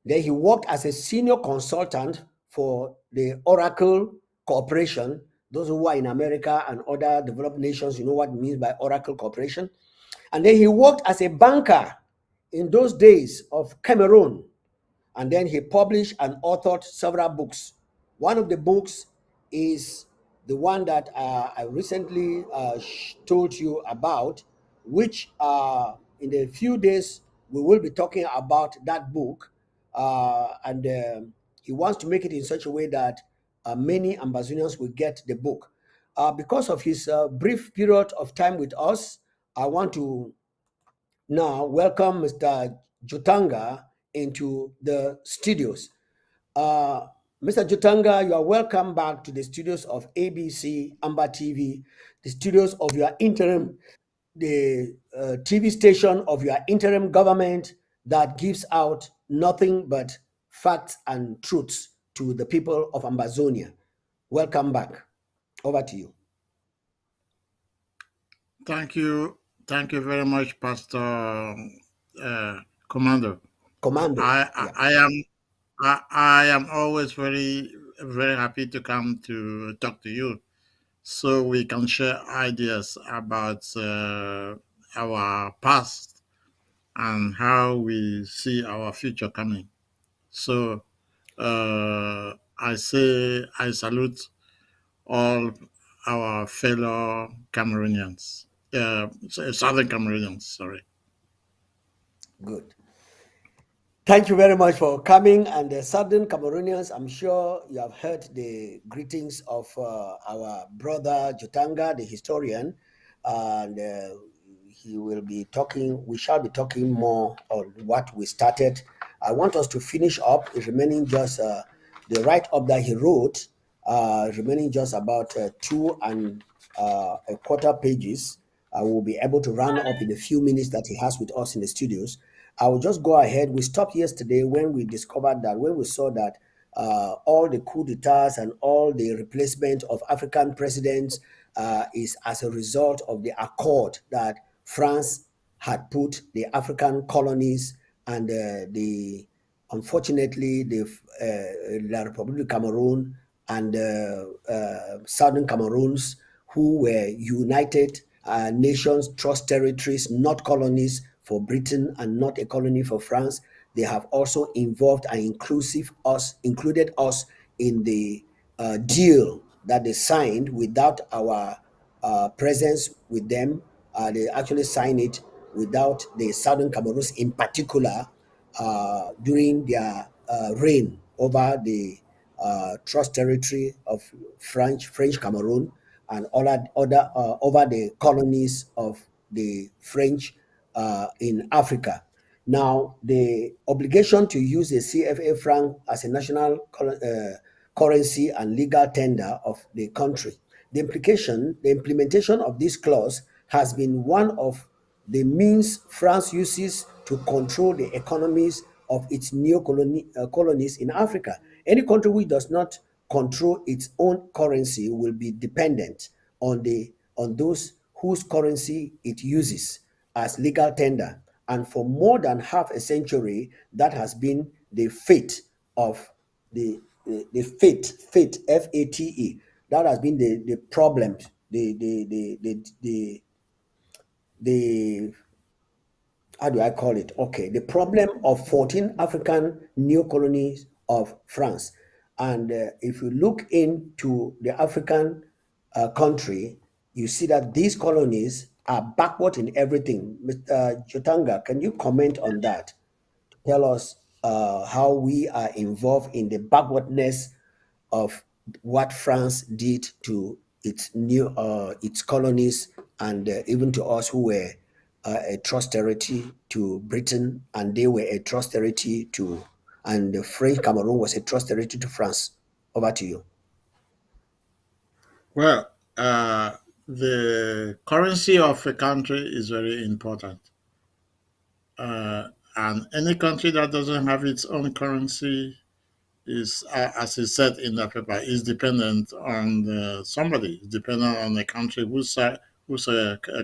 Then he worked as a senior consultant for the Oracle Corporation. Those who are in America and other developed nations, you know what it means by Oracle Corporation. And then he worked as a banker in those days of Cameroon. And then he published and authored several books. One of the books is the one that I recently told you about, which in a few days we will be talking about that book. And he wants to make it in such a way that many Ambazonians will get the book. Because of his brief period of time with us, I want to now welcome Mr. Jotanga into the studios. Uh, Mr. Jotanga, you are welcome back to the studios of ABC Amba TV, the studios of your interim, the TV station of your interim government that gives out nothing but facts and truths to the people of Ambazonia. Welcome back. Over to you. Thank you. Thank you very much, Pastor Komando. Komando. Yeah. I am always very happy to come to talk to you so we can share ideas about our past and how we see our future coming. So I salute all our fellow Cameroonians, Southern Cameroonians. Sorry. Good. Thank you very much for coming. And the Southern Cameroonians, I'm sure you have heard the greetings of our brother Jotanga, the historian. And he will be talking, we shall be talking more on what we started. I want us to finish up, remaining just the write up that he wrote, remaining just about two and a quarter pages. I will be able to round up in a few minutes that he has with us in the studios. I will just go ahead. We stopped yesterday when we discovered that, when we saw that all the coup d'etats and all the replacement of African presidents is as a result of the accord that France had put the African colonies and the unfortunately the La Republic of Cameroon and Southern Cameroons, who were united nations, trust territories, not colonies for Britain and not a colony for France. They have also involved and included us in the deal that they signed without our presence with them. They actually signed it without the Southern Cameroons in particular during their reign over the trust territory of French Cameroon and other over the colonies of the French in Africa. Now, the obligation to use the CFA franc as a national currency and legal tender of the country. The implementation of this clause has been one of the means France uses to control the economies of its colonies in Africa. Any country which does not control its own currency will be dependent on those whose currency it uses as legal tender. And for more than half a century, that has been the fate of the fate FATE. That has been the problem, the how do I call it? Okay, the problem of 14 African new colonies of France. And if you look into the African country, you see that these colonies are backward in everything. Mr. Jotanga, can you comment on that? Tell us how we are involved in the backwardness of what France did to its colonies and even to us who were a trust territory to Britain, and they were a trust territory to, and the French Cameroon was a trust territory to France. Over to you. Well, the currency of a country is very important. And any country that doesn't have its own currency is, as is said in the paper, is dependent on somebody. It's dependent on the country whose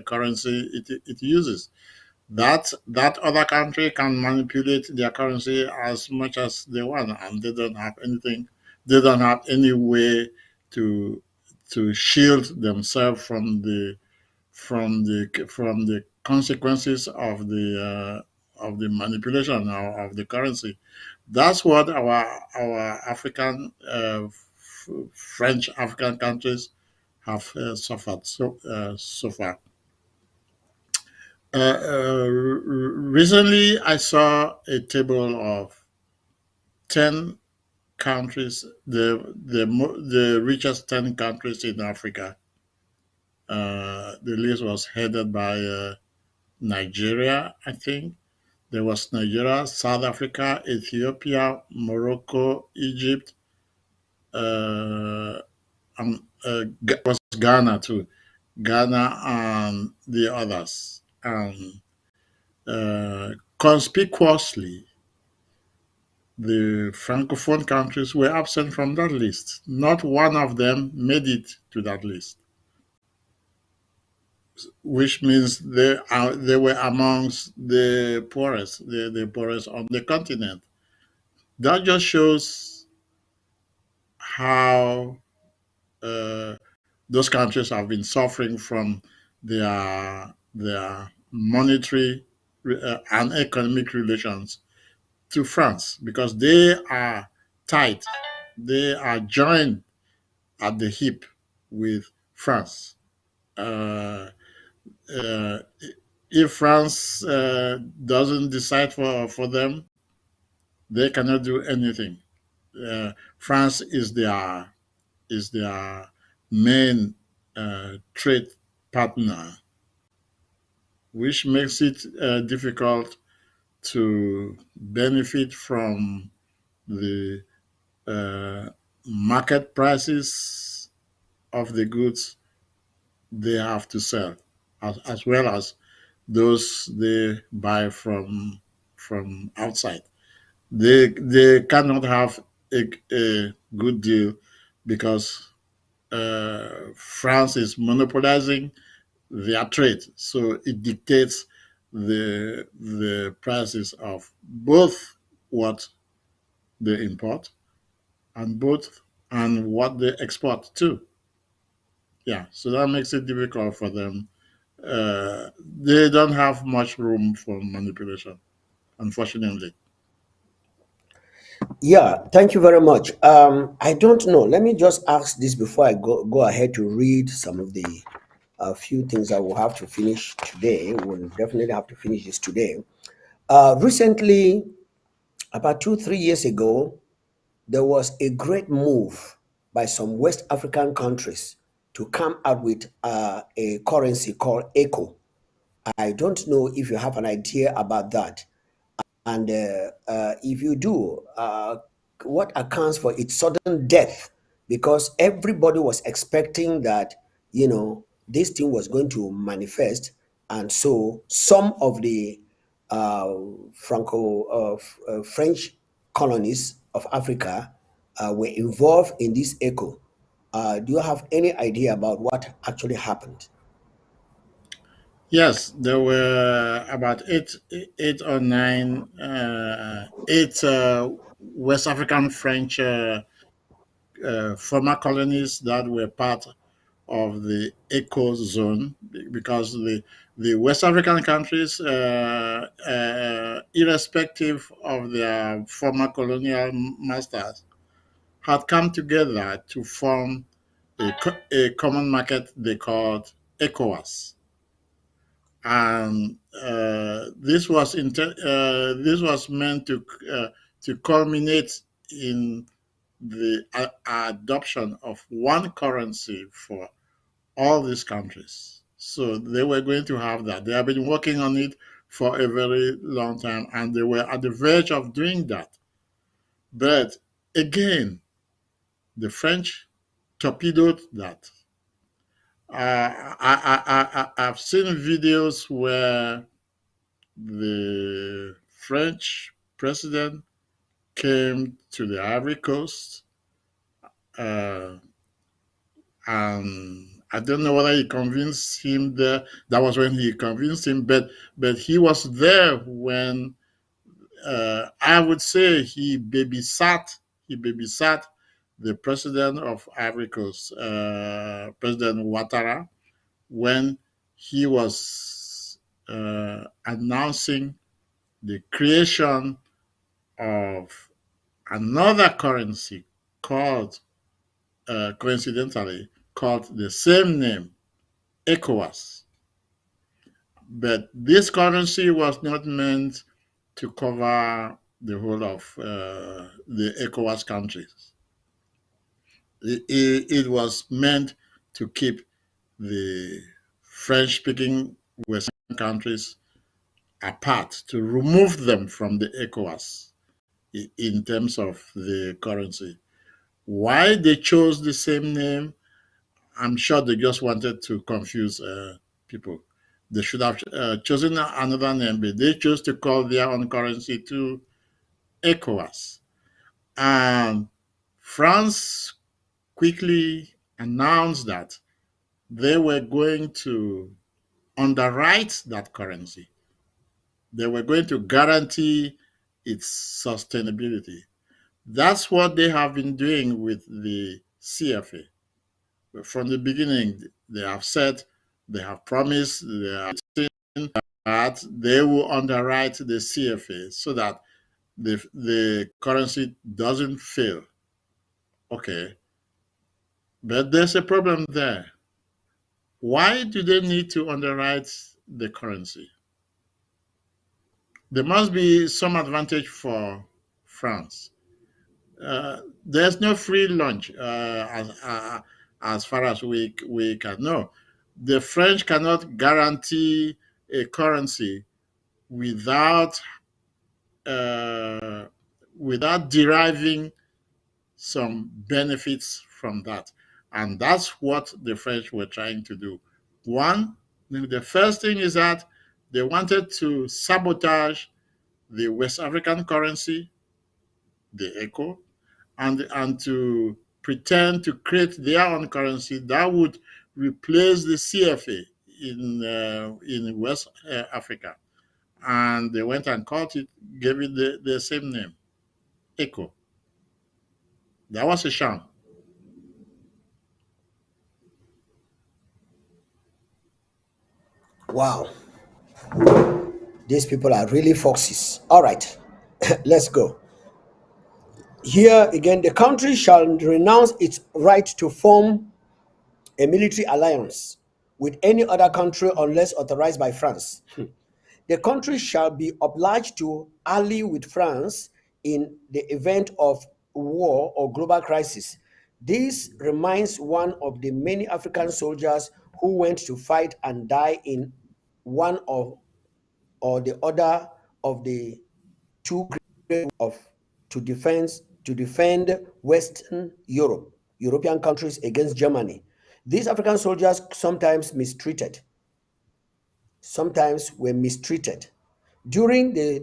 currency it uses. That other country can manipulate their currency as much as they want, and they don't have anything. They don't have any way to shield themselves from the consequences of the manipulation of the currency. That's what our African French African countries have suffered so far. Recently, I saw a table of 10 countries, the richest 10 countries in Africa. The list was headed by Nigeria, I think. There was Nigeria, South Africa, Ethiopia, Morocco, Egypt, uh, was Ghana too. Ghana and the others. And conspicuously, the Francophone countries were absent from that list. Not one of them made it to that list, which means they were amongst the poorest on the continent. That just shows how uh, those countries have been suffering from their monetary and economic relations to France because they are tight. They are joined at the hip with France. Uh, uh, if France doesn't decide for them, they cannot do anything. France is their main trade partner, which makes it difficult to benefit from the uh, market prices of the goods they have to sell, as well as those they buy from outside. They cannot have a good deal because France is monopolizing their trade, so it dictates the prices of both what they import and both and what they export too. Yeah, so that makes it difficult for them. They don't have much room for manipulation, unfortunately. Yeah, thank you very much. I don't know. Let me just ask this before I go ahead to read some of the few things I will have to finish today. We'll definitely have to finish this today. Recently, about 2 3 years ago, there was a great move by some West African countries to come out with a currency called ECO. I don't know if you have an idea about that. And if you do, what accounts for its sudden death? Because everybody was expecting that, this thing was going to manifest. And so some of the uh, French colonies of Africa were involved in this echo. Do you have any idea about what actually happened? Yes, there were about eight or nine, eight West African French former colonies that were part of the ECO zone because the West African countries, irrespective of their former colonial masters, had come together to form a common market they called ECOWAS. And this was meant to culminate in the adoption of one currency for all these countries. So they were going to have that. They have been working on it for a very long time, and they were at the verge of doing that. But again, the French torpedoed that. I've seen videos where the French president came to the Ivory Coast, uh, and I don't know whether he convinced him there. That was when he convinced him, but he was there when I would say he babysat the president of Ivory Coast, President Ouattara, when he was announcing the creation of another currency called, coincidentally, called the same name, ECOWAS. But this currency was not meant to cover the whole of the ECOWAS countries. It was meant to keep the French speaking Western countries apart, to remove them from the ECOWAS in terms of the currency. Why they chose the same name, I'm sure they just wanted to confuse people. They should have chosen another name, but they chose to call their own currency to ECOWAS. And France quickly announced that they were going to underwrite that currency. They were going to guarantee its sustainability. That's what they have been doing with the CFA. From the beginning, they have said, they have promised, they have seen that they will underwrite the CFA so that the currency doesn't fail. Okay, but there's a problem there. Why do they need to underwrite the currency? There must be some advantage for France. There's no free lunch as far as we can know. The French cannot guarantee a currency without uh, without deriving some benefits from that, and that's what the French were trying to do. One, the first thing is that they wanted to sabotage the West African currency, the ECO, and to pretend to create their own currency that would replace the CFA in West Africa. And they went and called it, gave it the same name, ECO. That was a sham. Wow, these people are really foxes. All right, let's go. Here again, the country shall renounce its right to form a military alliance with any other country unless authorized by France. The country shall be obliged to ally with France in the event of war or global crisis. This reminds one of the many African soldiers who went to fight and die in one or the other of the two great of to defend Western European countries against Germany. These African soldiers sometimes were mistreated. During the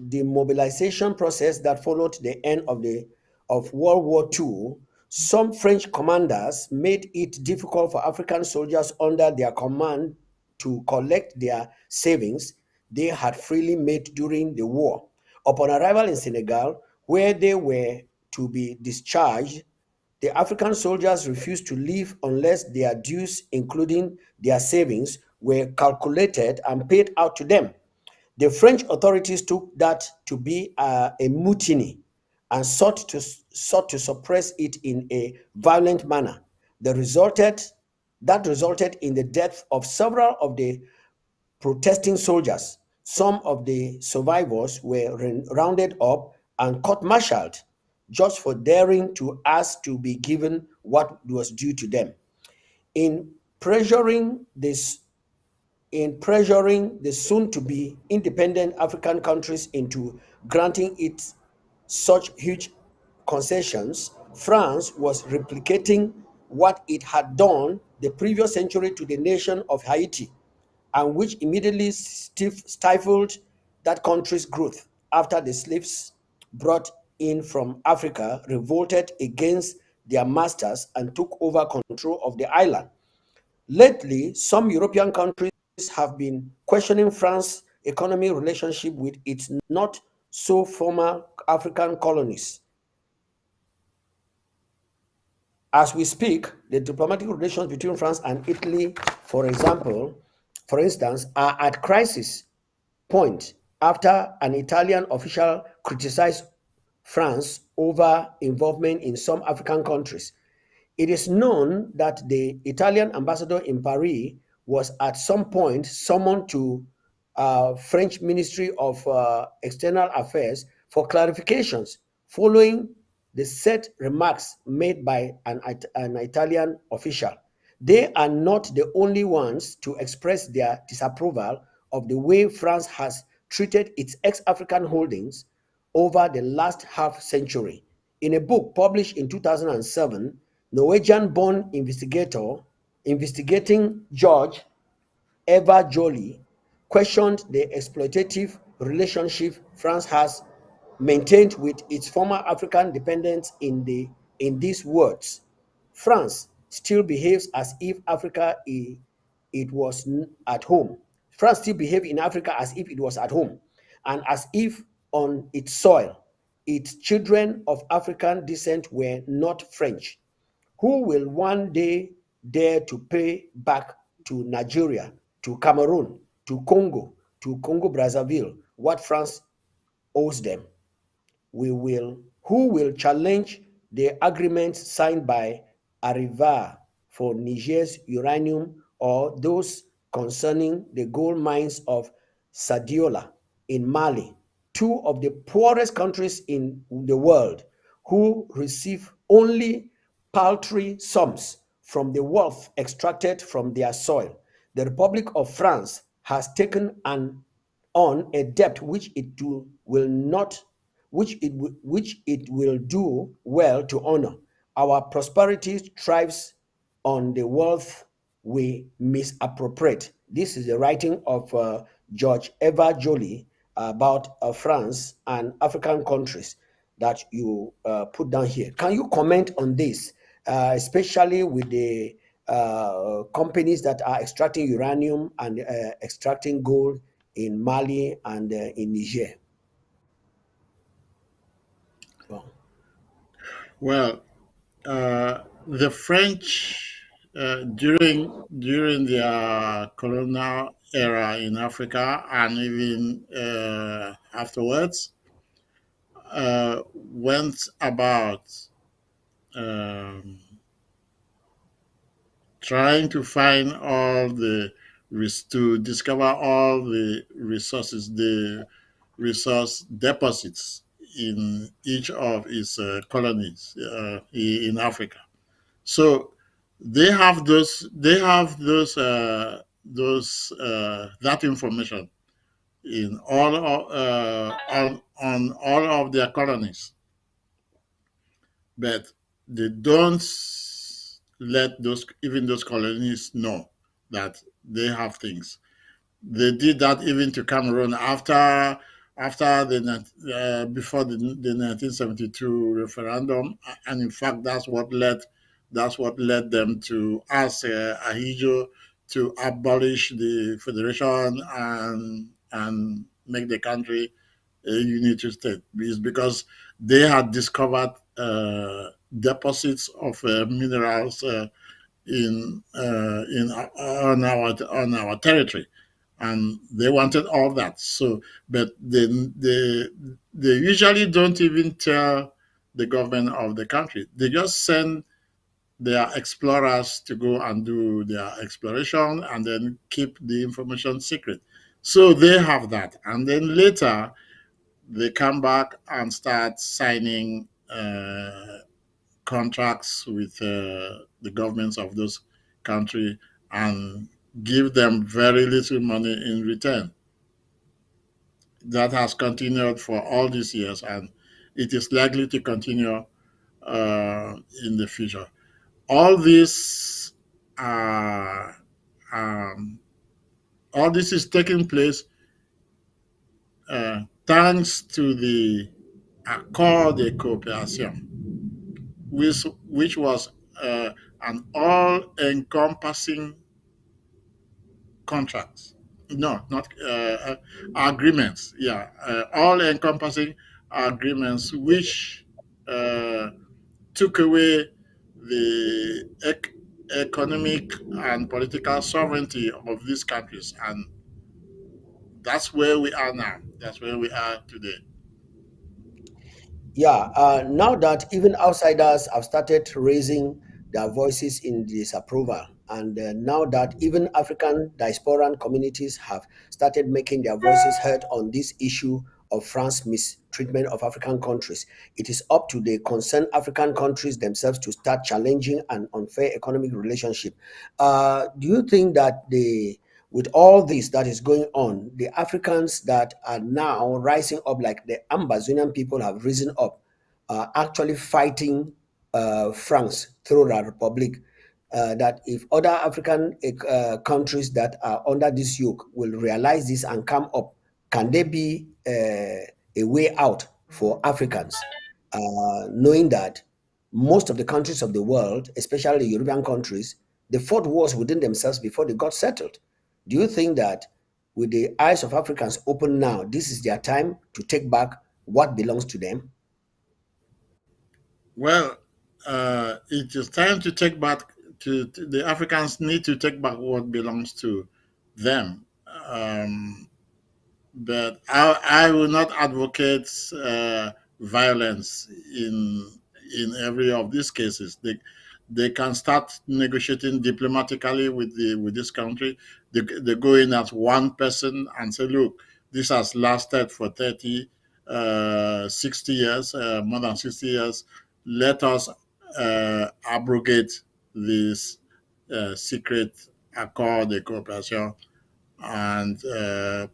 demobilization process that followed the end of World War II, some French commanders made it difficult for African soldiers under their command to collect their savings they had freely made during the war. Upon arrival in Senegal, where they were to be discharged, the African soldiers refused to leave unless their dues, including their savings, were calculated and paid out to them. The French authorities took that to be a mutiny and sought to suppress it in a violent manner. The resulted that resulted in the death of several of the protesting soldiers. Some of the survivors were rounded up and court-martialed just for daring to ask to be given what was due to them. In pressuring this in pressuring the soon to be independent African countries into granting it such huge concessions, France was replicating what it had done the previous century to the nation of Haiti, and which immediately stifled that country's growth after the slaves brought in from Africa revolted against their masters and took over control of the island. Lately, some European countries have been questioning France's economic relationship with its not so former African colonies. As we speak, the diplomatic relations between France and Italy, for instance, are at crisis point after an Italian official criticized France over involvement in some African countries. It is known that the Italian ambassador in Paris was at some point summoned to French Ministry of External Affairs For clarifications, following the set remarks made by an Italian official, they are not the only ones to express their disapproval of the way France has treated its ex-African holdings over the last half century. In a book published in 2007, Norwegian-born investigator investigating George Eva Joly questioned the exploitative relationship France has maintained with its former African dependents in these words. France still behaves as if it was at home. France still behaves in Africa as if it was at home, and as if on its soil its children of African descent were not French. Who will one day dare to pay back to Nigeria, to Cameroon, to Congo Brazzaville what France owes them? Who will challenge the agreement signed by Arriva for Niger's uranium, or those concerning the gold mines of Sadiola in Mali, two of the poorest countries in the world, who receive only paltry sums from the wealth extracted from their soil? The Republic of France has taken on a debt will not which it will do well to honor. Our prosperity thrives on the wealth we misappropriate. This is the writing of George Eva Joly about France and African countries that you put down here. Can you comment on this, especially with the companies that are extracting uranium and extracting gold in Mali and in Niger? Well, Well, the French during their colonial era in Africa and even afterwards went about um, trying to find all to discover all the resources, the resource deposits in each of its colonies in Africa. So they have that information in on all of their colonies, but they don't let those colonies know that they have things. They did that even to Cameroon after before the 1972 referendum, and in fact that's what led them to ask Ahijo to abolish the federation and make the country a unitary state. Is because they had discovered deposits of minerals on our territory, and they wanted all that. So, but they usually don't even tell the government of the country. They just send their explorers to go and do their exploration and then keep the information secret. So they have that, and then later they come back and start signing contracts with the governments of those countries and give them very little money in return. That has continued for all these years, and it is likely to continue in the future. All this, uh, um, all this is taking place thanks to the Accord de Coopération, which was an all-encompassing contract. No, not agreements. Yeah, all-encompassing agreements which uh, took away the economic and political sovereignty of these countries, and that's where we are now. That's where we are today. yeah, now that even outsiders have started raising their voices in disapproval, and now that even African diasporan communities have started making their voices heard on this issue of France's mistreatment of African countries. It is up to the concerned African countries themselves to start challenging an unfair economic relationship. Do you think that with all this that is going on, the Africans that are now rising up, like the Ambazonian people have risen up, actually fighting France through the Republic, that if other African countries that are under this yoke will realize this and come up, can there be a way out for Africans, knowing that most of the countries of the world, especially the European countries, they fought wars within themselves before they got settled? Do you think that with the eyes of Africans open now, this is their time to take back what belongs to them? Well, it is time to take back the Africans need to take back what belongs to them. But I will not advocate violence in every of these cases. They can start negotiating diplomatically with this country. They go in as one person and say, look, this has lasted for 30, 60 years, more than 60 years. Let us abrogate this secret accord, the cooperation, and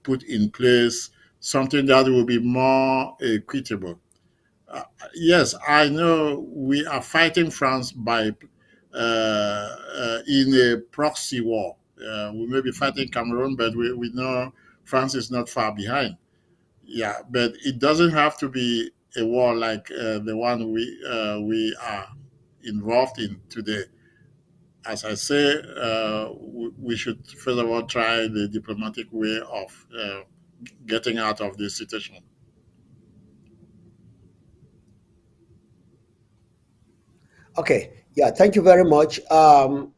put in place something that will be more equitable. Yes, I know we are fighting France by in a proxy war. We may be fighting Cameroon, but we know France is not far behind. Yeah, but it doesn't have to be a war like the one we are involved in today. As I say, we should first of all try the diplomatic way of getting out of this situation. Okay, yeah, thank you very much.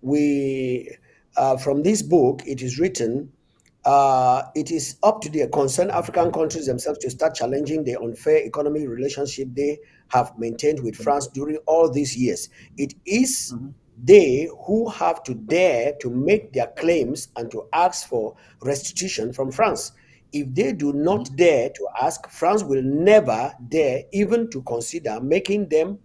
We From this book, it is written. It is up to the concerned African countries themselves to start challenging the unfair economic relationship they have maintained with France during all these years. It is Mhm. they who have to dare to make their claims and to ask for restitution from France. If they do not Mhm. dare to ask, France will never dare even to consider making them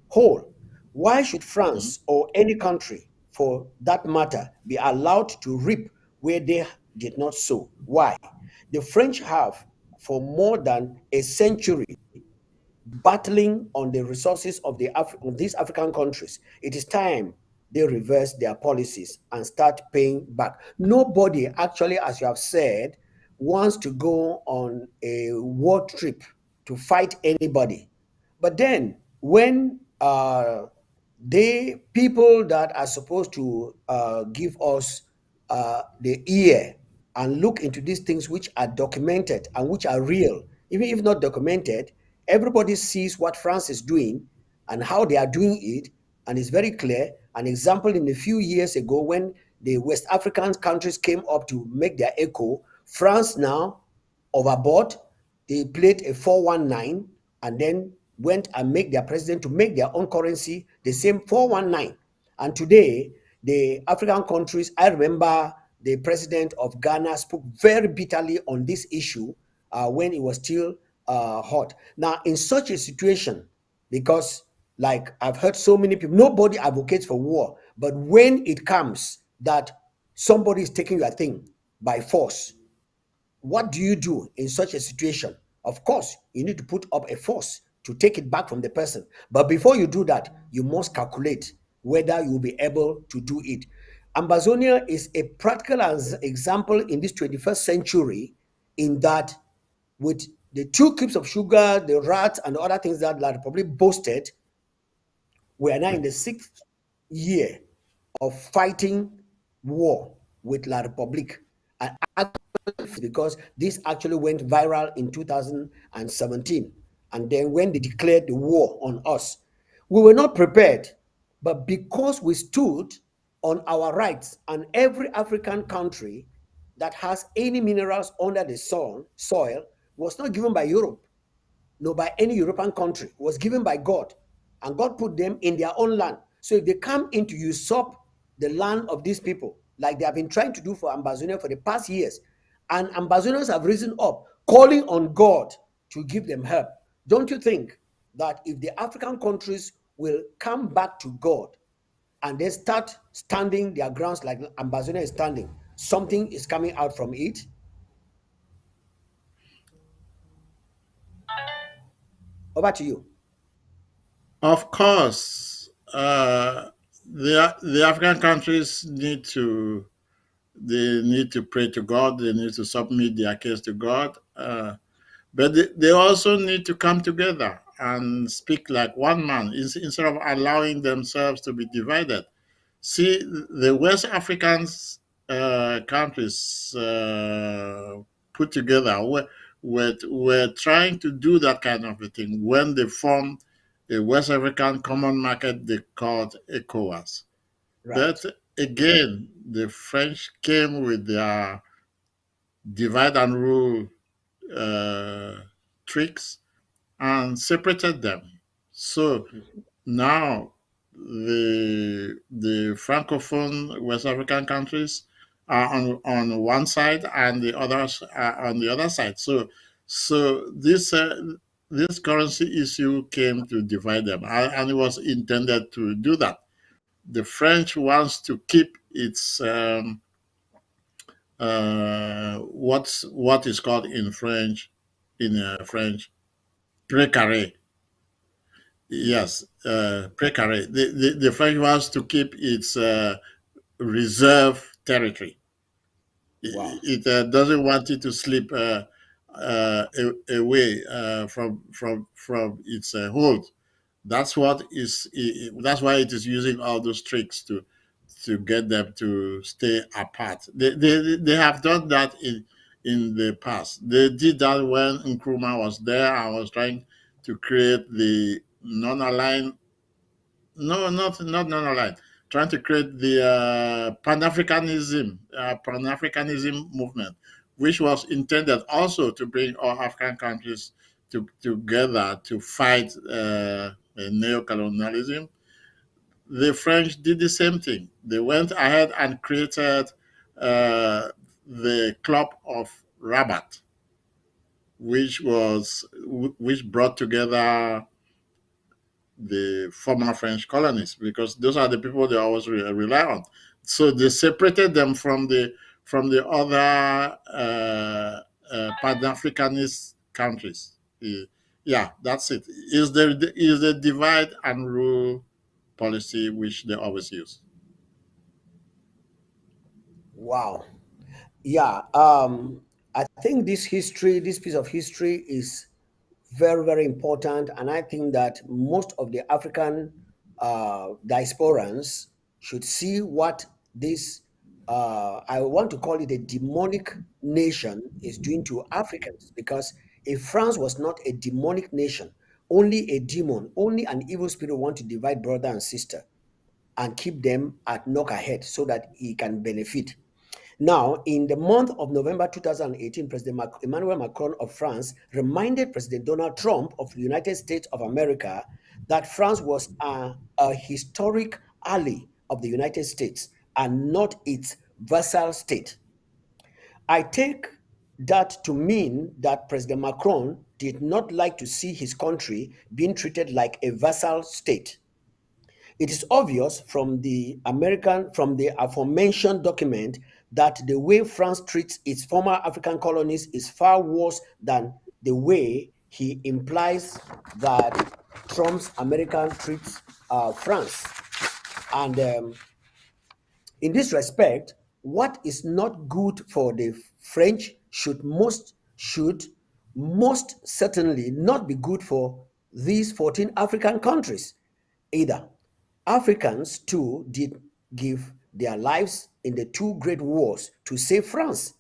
whole. Why should Mhm. France or any country, for that matter, be allowed to reap where they did not sow? Why? The French have, for more than a century, battling on the resources of of these African countries. It is time they reverse their policies and start paying back. Nobody actually, as you have said, wants to go on a war trip to fight anybody. But then, when they people that are supposed to give us the ear and look into these things which are documented and which are real, even if not documented, everybody sees what France is doing and how they are doing it, and it's very clear. An example, in a few years ago, when the West African countries came up to make their echo, France now overboard. They played a 419 and then went and make their president to make their own currency the same 419. And today, the African countries, I remember the president of Ghana spoke very bitterly on this issue when it was still hot. Now, in such a situation, because like I've heard so many people, nobody advocates for war, but when it comes that somebody is taking your thing by force, what do you do in such a situation? Of course, you need to put up a force to take it back from the person. But before you do that, you must calculate whether you'll be able to do it. Ambazonia is a practical example in this 21st century, in that with the 2 cubes of sugar, the rats, and the other things that La Republic boasted, we are now in the 6th year of fighting war with La Republique. And because this actually went viral in 2017. And then when they declared the war on us, we were not prepared. But because we stood on our rights, and every African country that has any minerals under the soil was not given by Europe, nor by any European country. It was given by God. And God put them in their own land. So if they come in to usurp the land of these people, like they have been trying to do for Ambazonia for the past years, and Ambazonians have risen up, calling on God to give them help. Don't you think that if the African countries will come back to God and they start standing their grounds like Ambassador is standing, something is coming out from it? Over to you. Of course, the African countries need to pray to God. They need to submit their case to God. But they also need to come together and speak like one man instead of allowing themselves to be divided. See, the West Africans countries put together were trying to do that kind of a thing when they formed a West African common market they called ECOWAS. But Right. again, the French came with their divide and rule uh, tricks and separated them. So now the francophone West African countries are on one side and the others are on the other side. So this currency issue came to divide them, and it was intended to do that. The French wants to keep its what is called in French French précaré. Yes, précaré. The French wants to keep its reserve territory. Wow. It doesn't want it to slip away from its hold. That's what that's why it is using all those tricks to get them to stay apart. They have done that in the past. They did that when Nkrumah was there and was trying to create the non-aligned, no, not non-aligned, trying to create the Pan-Africanism movement, which was intended also to bring all African countries together to fight neo-colonialism. The French did the same thing. They went ahead and created the Club of Rabat, which brought together the former French colonies, because those are the people they always rely on. So they separated them from the other Pan Africanist countries. Yeah, that's it. Is the divide and rule policy which they always use. Wow. Yeah. I think this piece of history is very, very important. And I think that most of the African diasporans should see what this, I want to call it a demonic nation, is doing to Africans. Because if France was not a demonic nation, only a demon, only an evil spirit want to divide brother and sister and keep them at knock-ahead so that he can benefit. Now, in the month of November 2018, President Emmanuel Macron of France reminded President Donald Trump of the United States of America that France was a historic ally of the United States and not its vassal state. I take that to mean that President Macron did not like to see his country being treated like a vassal state. It is obvious from the aforementioned document that the way France treats its former African colonies is far worse than the way he implies that Trump's American treats France. And in this respect, what is not good for the French should most certainly not be good for these 14 African countries either. Africans too did give their lives in the two great wars to save France.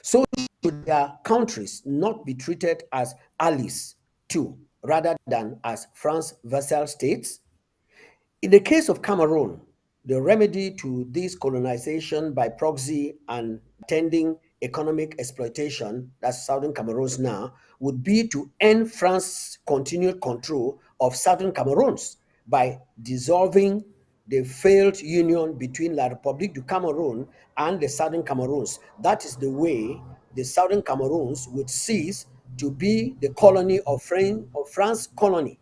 So should their countries not be treated as allies too, rather than as France vassal states? In the case of Cameroon, the remedy to this colonization by proxy and attending economic exploitation, that's southern Cameroons now, would be to end France's continued control of southern Cameroons by dissolving the failed union between La République du Cameroon and the southern Cameroons. That is the way the southern Cameroons would cease to be the colony of France colony,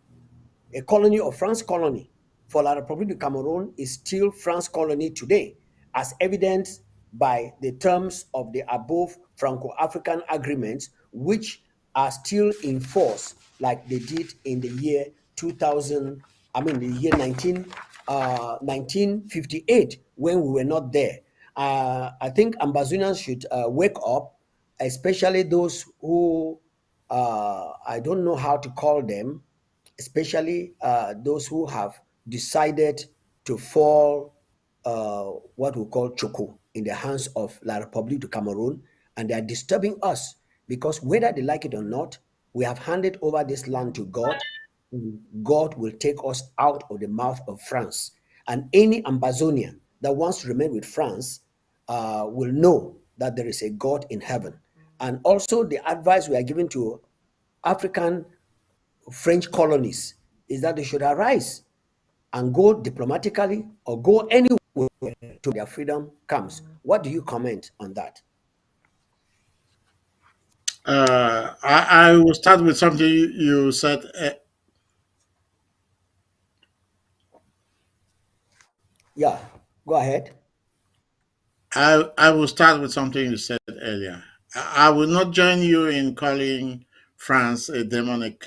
a colony of France colony for La République du Cameroon is still France colony today, as evidenced by the terms of the above Franco-African agreements, which are still in force, like they did in the year 2000. I mean, the year 1958, when we were not there. I think Ambazonians should wake up, especially those who I don't know how to call them, especially those who have decided to fall what we call choco in the hands of La République du Cameroon, and they are disturbing us because whether they like it or not, we have handed over this land to God. God will take us out of the mouth of France, and any Ambazonian that wants to remain with France will know that there is a God in heaven. And also, the advice we are giving to African French colonies is that they should arise and go diplomatically or go anywhere to their freedom comes. What do you comment on that? I will start with something you said. Yeah, go ahead. I will start with something you said earlier. I will not join you in calling France a demonic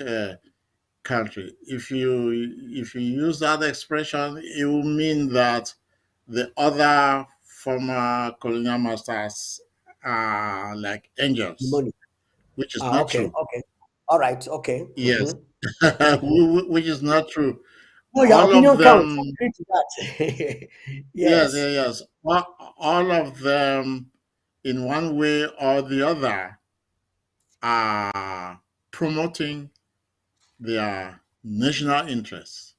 country. If you use that expression, it will mean that the other former colonial masters are like angels, Money. which is Ah, not okay, true. okay. All right, okay. Yes, Mhm. which is not true. No, your All of opinion counts. them, I agree to that. yes, Yes. yes, yes. All of them, in one way or the other, are promoting their national interests.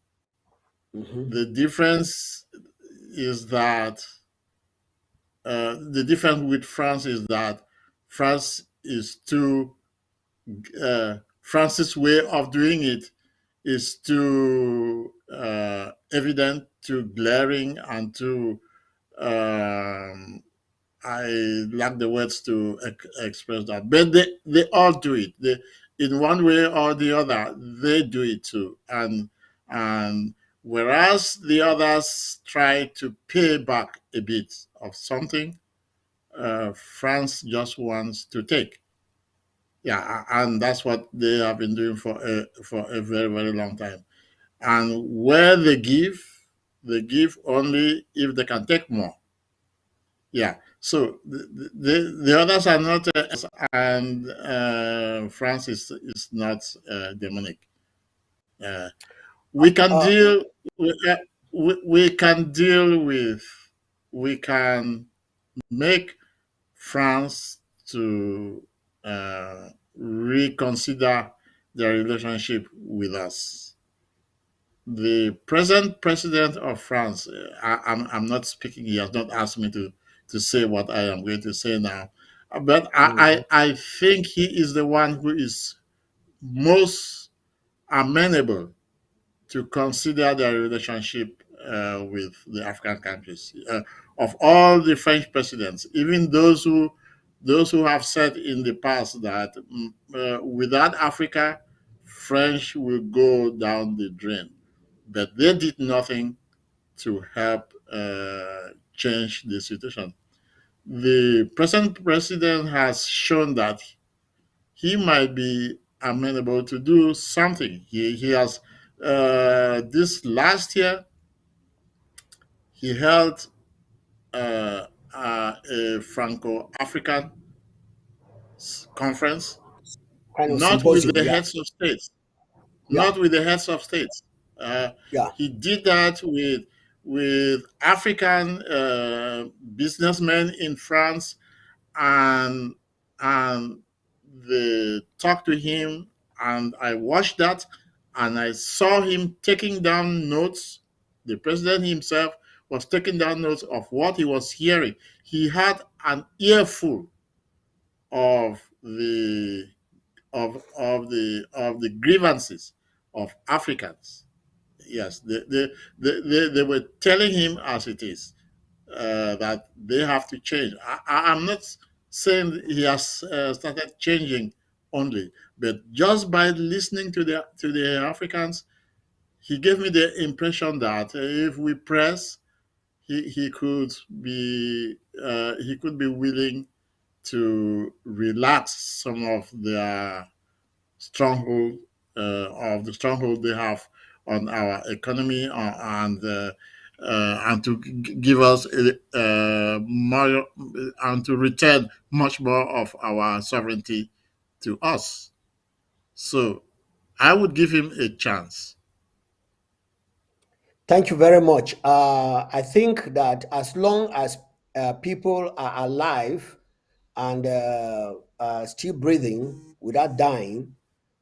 Hmm. The difference is that the difference with France is that France is too France's way of doing it is too evident, too glaring, and too I lack the words to express that. But they all do it. In one way or the other, they do it too. And whereas the others try to pay back a bit of something, France just wants to take. Yeah, and that's what they have been doing for a very very long time. And where they give only if they can take more. Yeah. So the others are not, and France is not demonic. Uh, we can Uh, deal. We can deal with. We can make France to reconsider their relationship with us. The present president of France, I'm not speaking, he has not asked me to say what I am going to say now, but mhm. I think he is the one who is most amenable to consider their relationship with the African countries. Of all the French presidents, even those who have said in the past that without Africa, French will go down the drain, but they did nothing to help change the situation. The present president has shown that he might be amenable to do something. He has this last year he held a Franco-African conference, Kind of not with symposium. the Yeah, heads of states, yeah, not with the heads of states. Uh, yeah. he did that with African businessmen in France, and and they talked to him, and I watched that, and I saw him taking down notes. The president himself was taking down notes of what he was hearing. He had an earful of the grievances of Africans. Yes, they were telling him as it is, that they have to change. I'm not saying he has started changing only. But just by listening to the Africans, he gave me the impression that if we press, he could be willing to relax some stronghold of the stronghold they have on our economy, and to give us more, and to return much more of our sovereignty to us. So I would give him a chance. Thank you very much. I think that as long as people are alive and still breathing without dying,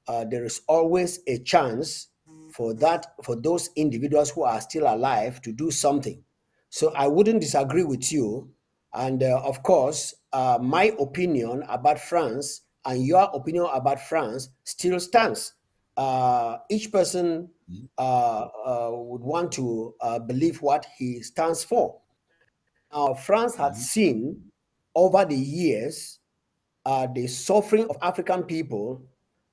there is always a chance for those individuals who are still alive to do something. So I wouldn't disagree with you. And of course, my opinion about France and your opinion about France still stands. Each person would want to believe what he stands for. Now, France had Mhm, seen over the years the suffering of African people,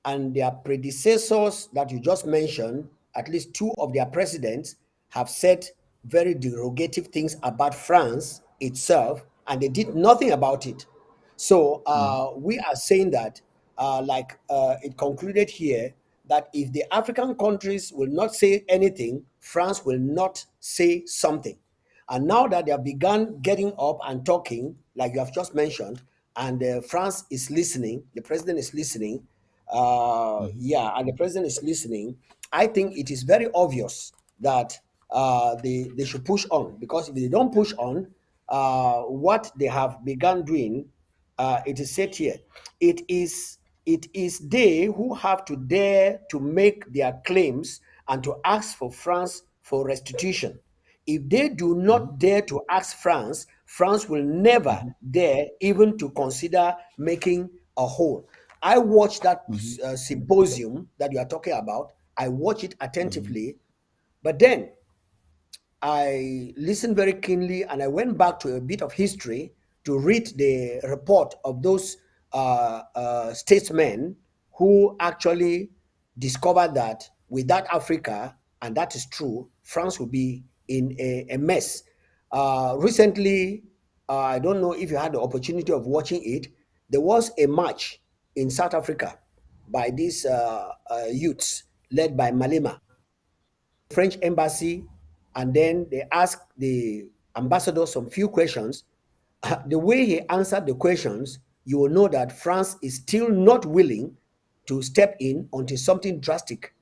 and their predecessors that you just mentioned, at least two of their presidents, have said very derogative things about France itself, and they did nothing about it. So mhm, we are saying that, like it concluded here, that if the African countries will not say anything, France will not say something. And now that they have begun getting up and talking, like you have just mentioned, and France is listening, the president is listening, mhm, yeah, and the president is listening, I think it is very obvious that they should push on, because if they don't push on, what they have begun doing, it is said here, it is it is they who have to dare to make their claims and to ask for France for restitution. If they do mhm, not dare to ask France, France will never mhm, dare even to consider making a whole. I watched that mhm, symposium that you are talking about. I watched it mhm, attentively, but then I listened very keenly and I went back to a bit of history to read the report of those statesmen who actually discovered that without Africa, and that is true, France will be in a mess. Recently, I don't know if you had the opportunity of watching it, there was a march in South Africa by these youths led by Malema, French embassy, and then they asked the ambassador some few questions. The way he answered the questions, you will know that France is still not willing to step in until something drastic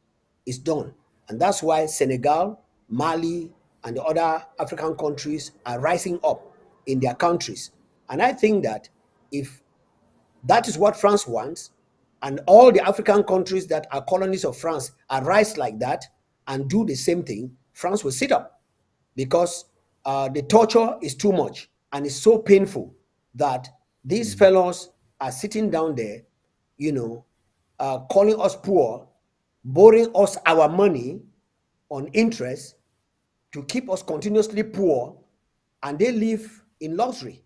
is done. And that's why Senegal, Mali, and the other African countries are rising up in their countries. And I think that if that is what France wants, and all the African countries that are colonies of France arise like that and do the same thing, France will sit up, because the torture is too much and it's so painful that these mhm, fellows are sitting down there, you know, calling us poor, borrowing us our money on interest to keep us continuously poor, and they live in luxury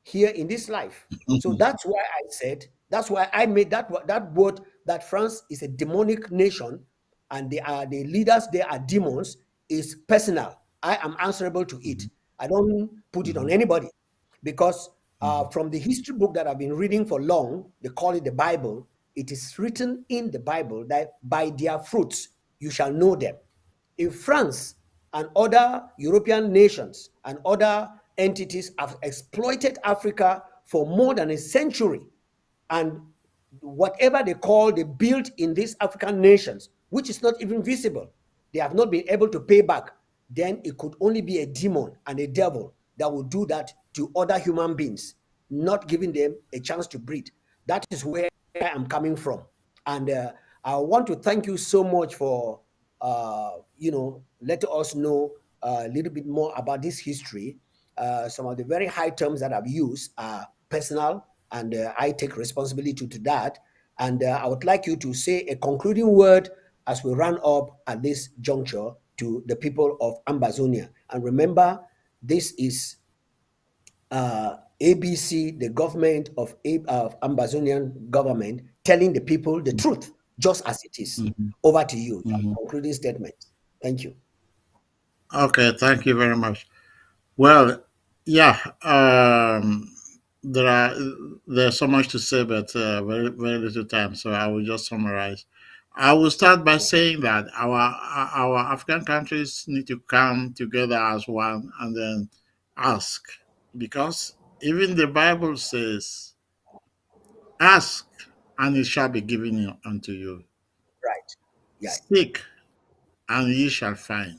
here in this life. So mhm, that's why I said, that's why I made that word, that France is a demonic nation and the leaders there are demons, is personal. I am answerable to it. mhm, I don't put it on mhm, anybody, because mhm, from the history book that I've been reading for long, they call it the Bible. It is written in the Bible that by their fruits you shall know them. If France and other European nations and other entities have exploited Africa for more than a century, and whatever they call the built in these African nations, which is not even visible, they have not been able to pay back, then it could only be a demon and a devil that will do that to other human beings, not giving them a chance to breathe. That is where I am coming from. And I want to thank you so much for, letting us know a little bit more about this history. Some of the very high terms that I've used are personal, and I take responsibility to that. And I would like you to say a concluding word as we run up at this juncture to the people of Ambazonia. And remember, this is ABC, the government of Ambazonian government, telling the people the truth, just as it is. Mhm. Over to you. Mhm. Concluding statement. Thank you. Okay, thank you very much. Well, yeah, there are there's so much to say, but very little time, so I will just summarize. I will start by saying that our African countries need to come together as one and then ask, because even the Bible says, "Ask, and it shall be given unto you; Right. Yeah. seek, and ye shall find."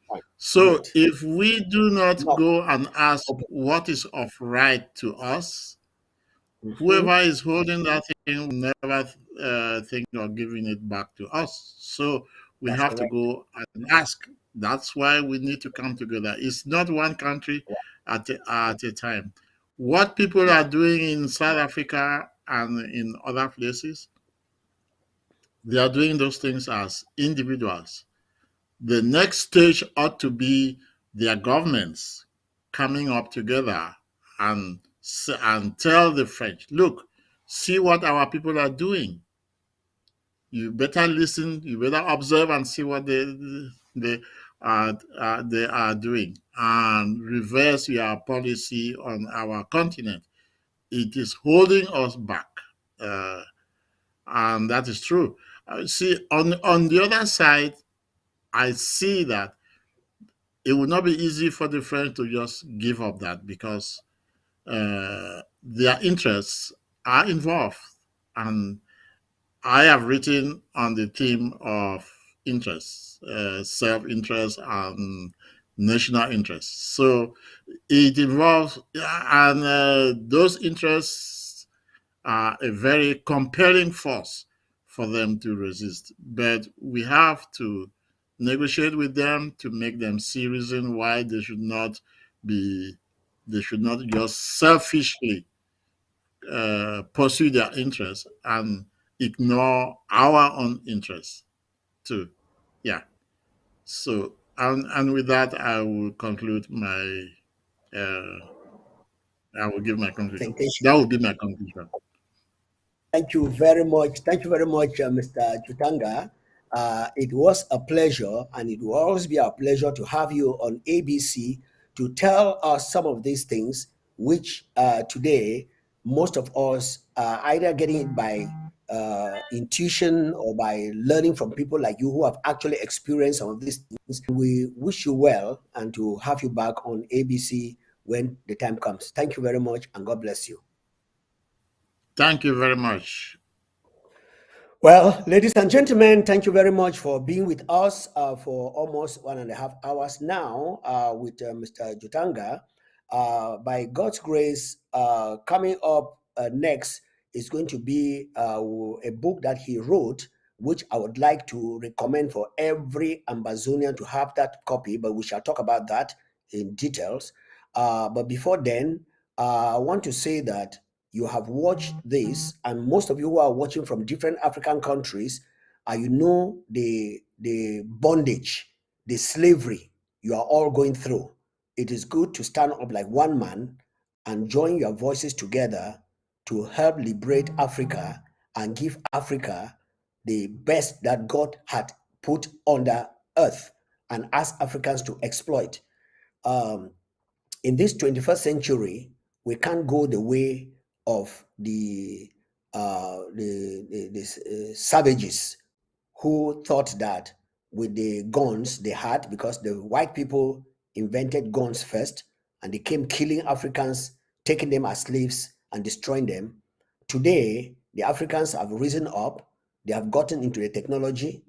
Fine. So Good. if we do not Knock. go and ask Open. what is of right to us, whoever Mhm. is holding that thing will never think of giving it back to us. So we That's have to correct. go and ask. That's why we need to come together. It's not one country at a time. What people Yeah. are doing in South Africa and in other places, they are doing those things as individuals. The next stage ought to be their governments coming up together and and tell the French, look, see what our people are doing. You better listen. You better observe and see what they are doing, and reverse your policy on our continent. It is holding us back, uh, and that is true. See, on the other side, I see that it would not be easy for the French to just give up that, because their interests are involved. And I have written on the theme of interests, self interest, and national interests. So it involves, and those interests are a very compelling force for them to resist. But we have to negotiate with them to make them see reason why be they should not just selfishly pursue their interests and ignore our own interests too. Yeah. So and with that, uh, I will give my conclusion. Presentation. That will be my conclusion. Thank you very much. Thank you very much, Mr. Jotanga. It was a pleasure, and it will always be a pleasure to have you on ABC to tell us some of these things, which today most of us are either getting it by intuition or by learning from people like you who have actually experienced some of these things. We wish you well and to have you back on ABC when the time comes. Thank you very much, and God bless you. Thank you very much. Well, ladies and gentlemen, thank you very much for being with us for almost 1.5 hours now with Mr. Jutanga. By God's grace, coming up next is going to be a book that he wrote, which I would like to recommend for every Ambazonian to have that copy, but we shall talk about that in details. But before then, I want to say that you have watched this, and most of you who are watching from different African countries, you know the bondage, the slavery you are all going through. It is good to stand up like one man and join your voices together to help liberate Africa and give Africa the best that God had put on the earth and ask Africans to exploit. Um, in this 21st century, we can't go the way of the savages who thought that with the guns they had, because the white people invented guns first and they came killing Africans, taking them as slaves and destroying them. Today, the Africans have risen up, they have gotten into the technology,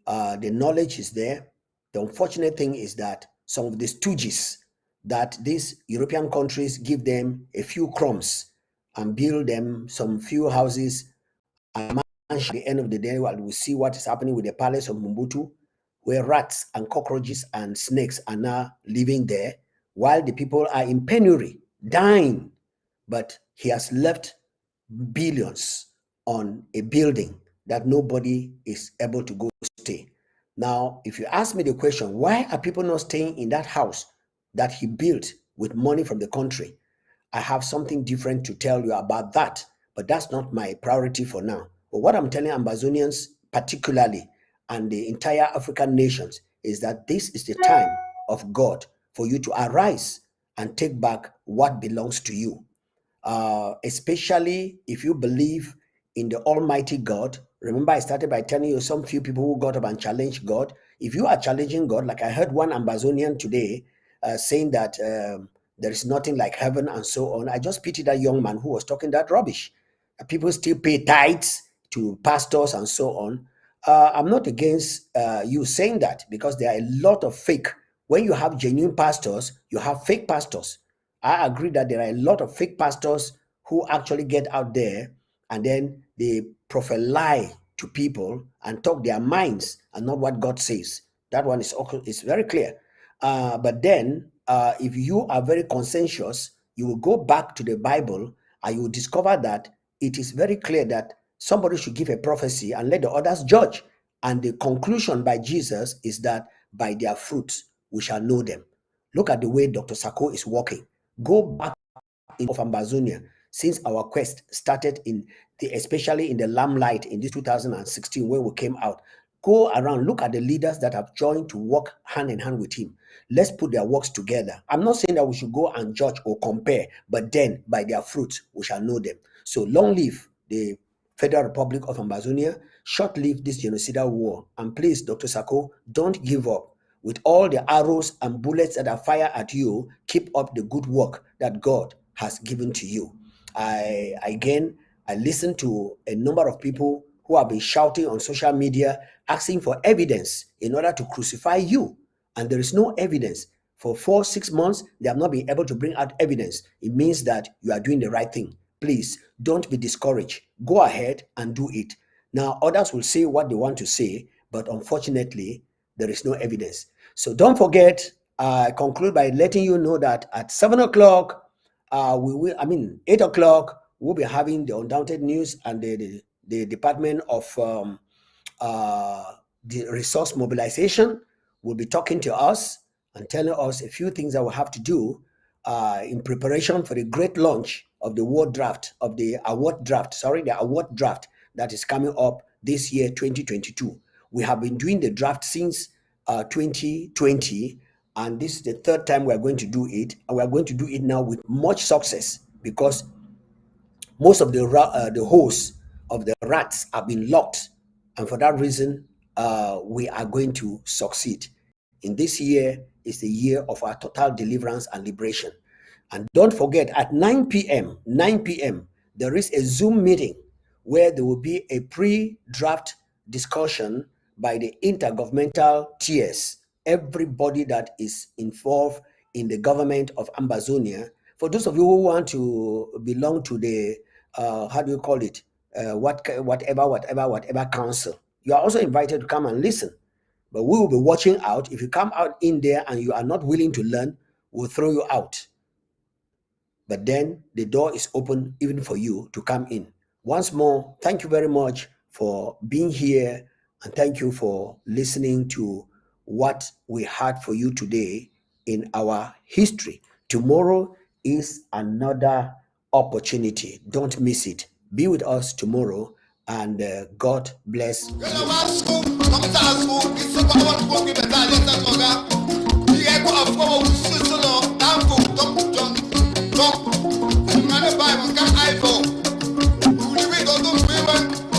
the knowledge is there. The unfortunate thing is that some of the stooges that these European countries give them a few crumbs and build them some few houses and at the end of the day, we see what is happening with the palace of Mumbutu, where rats and cockroaches and snakes are now living there, while the people are in penury, dying. But he has left billions on a building that nobody is able to go stay. Now, if you ask me the question, why are people not staying in that house that he built with money from the country? I have something different to tell you about that, but that's not my priority for now. But what I'm telling Ambazonians particularly and the entire African nations is that this is the time of God for you to arise and take back what belongs to you. Especially if you believe in the Almighty God. Remember, I started by telling you some few people who got up and challenged God. If you are challenging God, like I heard one Ambazonian today saying that there is nothing like heaven and so on, I just pity that young man who was talking that rubbish. People still pay tithes to pastors and so on. I'm not against you saying that, because there are a lot of fake. When you have genuine pastors, you have fake pastors. I agree that there are a lot of fake pastors who actually get out there and then they lie to people and talk their minds and not what God says. That one is very clear. But then, if you are very conscientious, you will go back to the Bible and you will discover that it is very clear that somebody should give a prophecy and let the others judge. And the conclusion by Jesus is that by their fruits we shall know them. Look at the way Dr. Sako is walking. Go back of Ambazonia since our quest started especially in the limelight in this 2016 when we came out. Go around, look at the leaders that have joined to work hand in hand with him. Let's put their works together. I'm not saying that we should go and judge or compare, but then by their fruits we shall know them. So long live the Federal Republic of Ambazonia, short live this genocidal war. And please, Dr. Sako, don't give up. With all the arrows and bullets that are fired at you, keep up the good work that God has given to you. I listened to a number of people who have been shouting on social media, asking for evidence in order to crucify you. And there is no evidence. For 4-6 months, they have not been able to bring out evidence. It means that you are doing the right thing. Please, don't be discouraged. Go ahead and do it. Now, others will say what they want to say, but unfortunately, there is no evidence. So don't forget, I conclude by letting you know that at 7 o'clock, 8 o'clock, we'll be having the Undaunted News and the Department of the Resource Mobilization will be talking to us and telling us a few things that we have to do in preparation for the great launch of the award draft that is coming up this year, 2022. We have been doing the draft since 2020, and this is the third time we are going to do it, and we are going to do it now with much success because most of the holes of the rats have been locked, and for that reason, we are going to succeed. In this year is the year of our total deliverance and liberation. And don't forget, at 9 p.m., there is a Zoom meeting where there will be a pre-draft discussion by the intergovernmental tiers, everybody that is involved in the government of Ambazonia. For those of you who want to belong to the, whatever council, you are also invited to come and listen. But we will be watching out. If you come out in there and you are not willing to learn, we'll throw you out. But then the door is open even for you to come in. Once more, thank you very much for being here, and thank you for listening to what we had for you today in our history. Tomorrow is another opportunity. Don't miss it. Be with us tomorrow, and God bless you.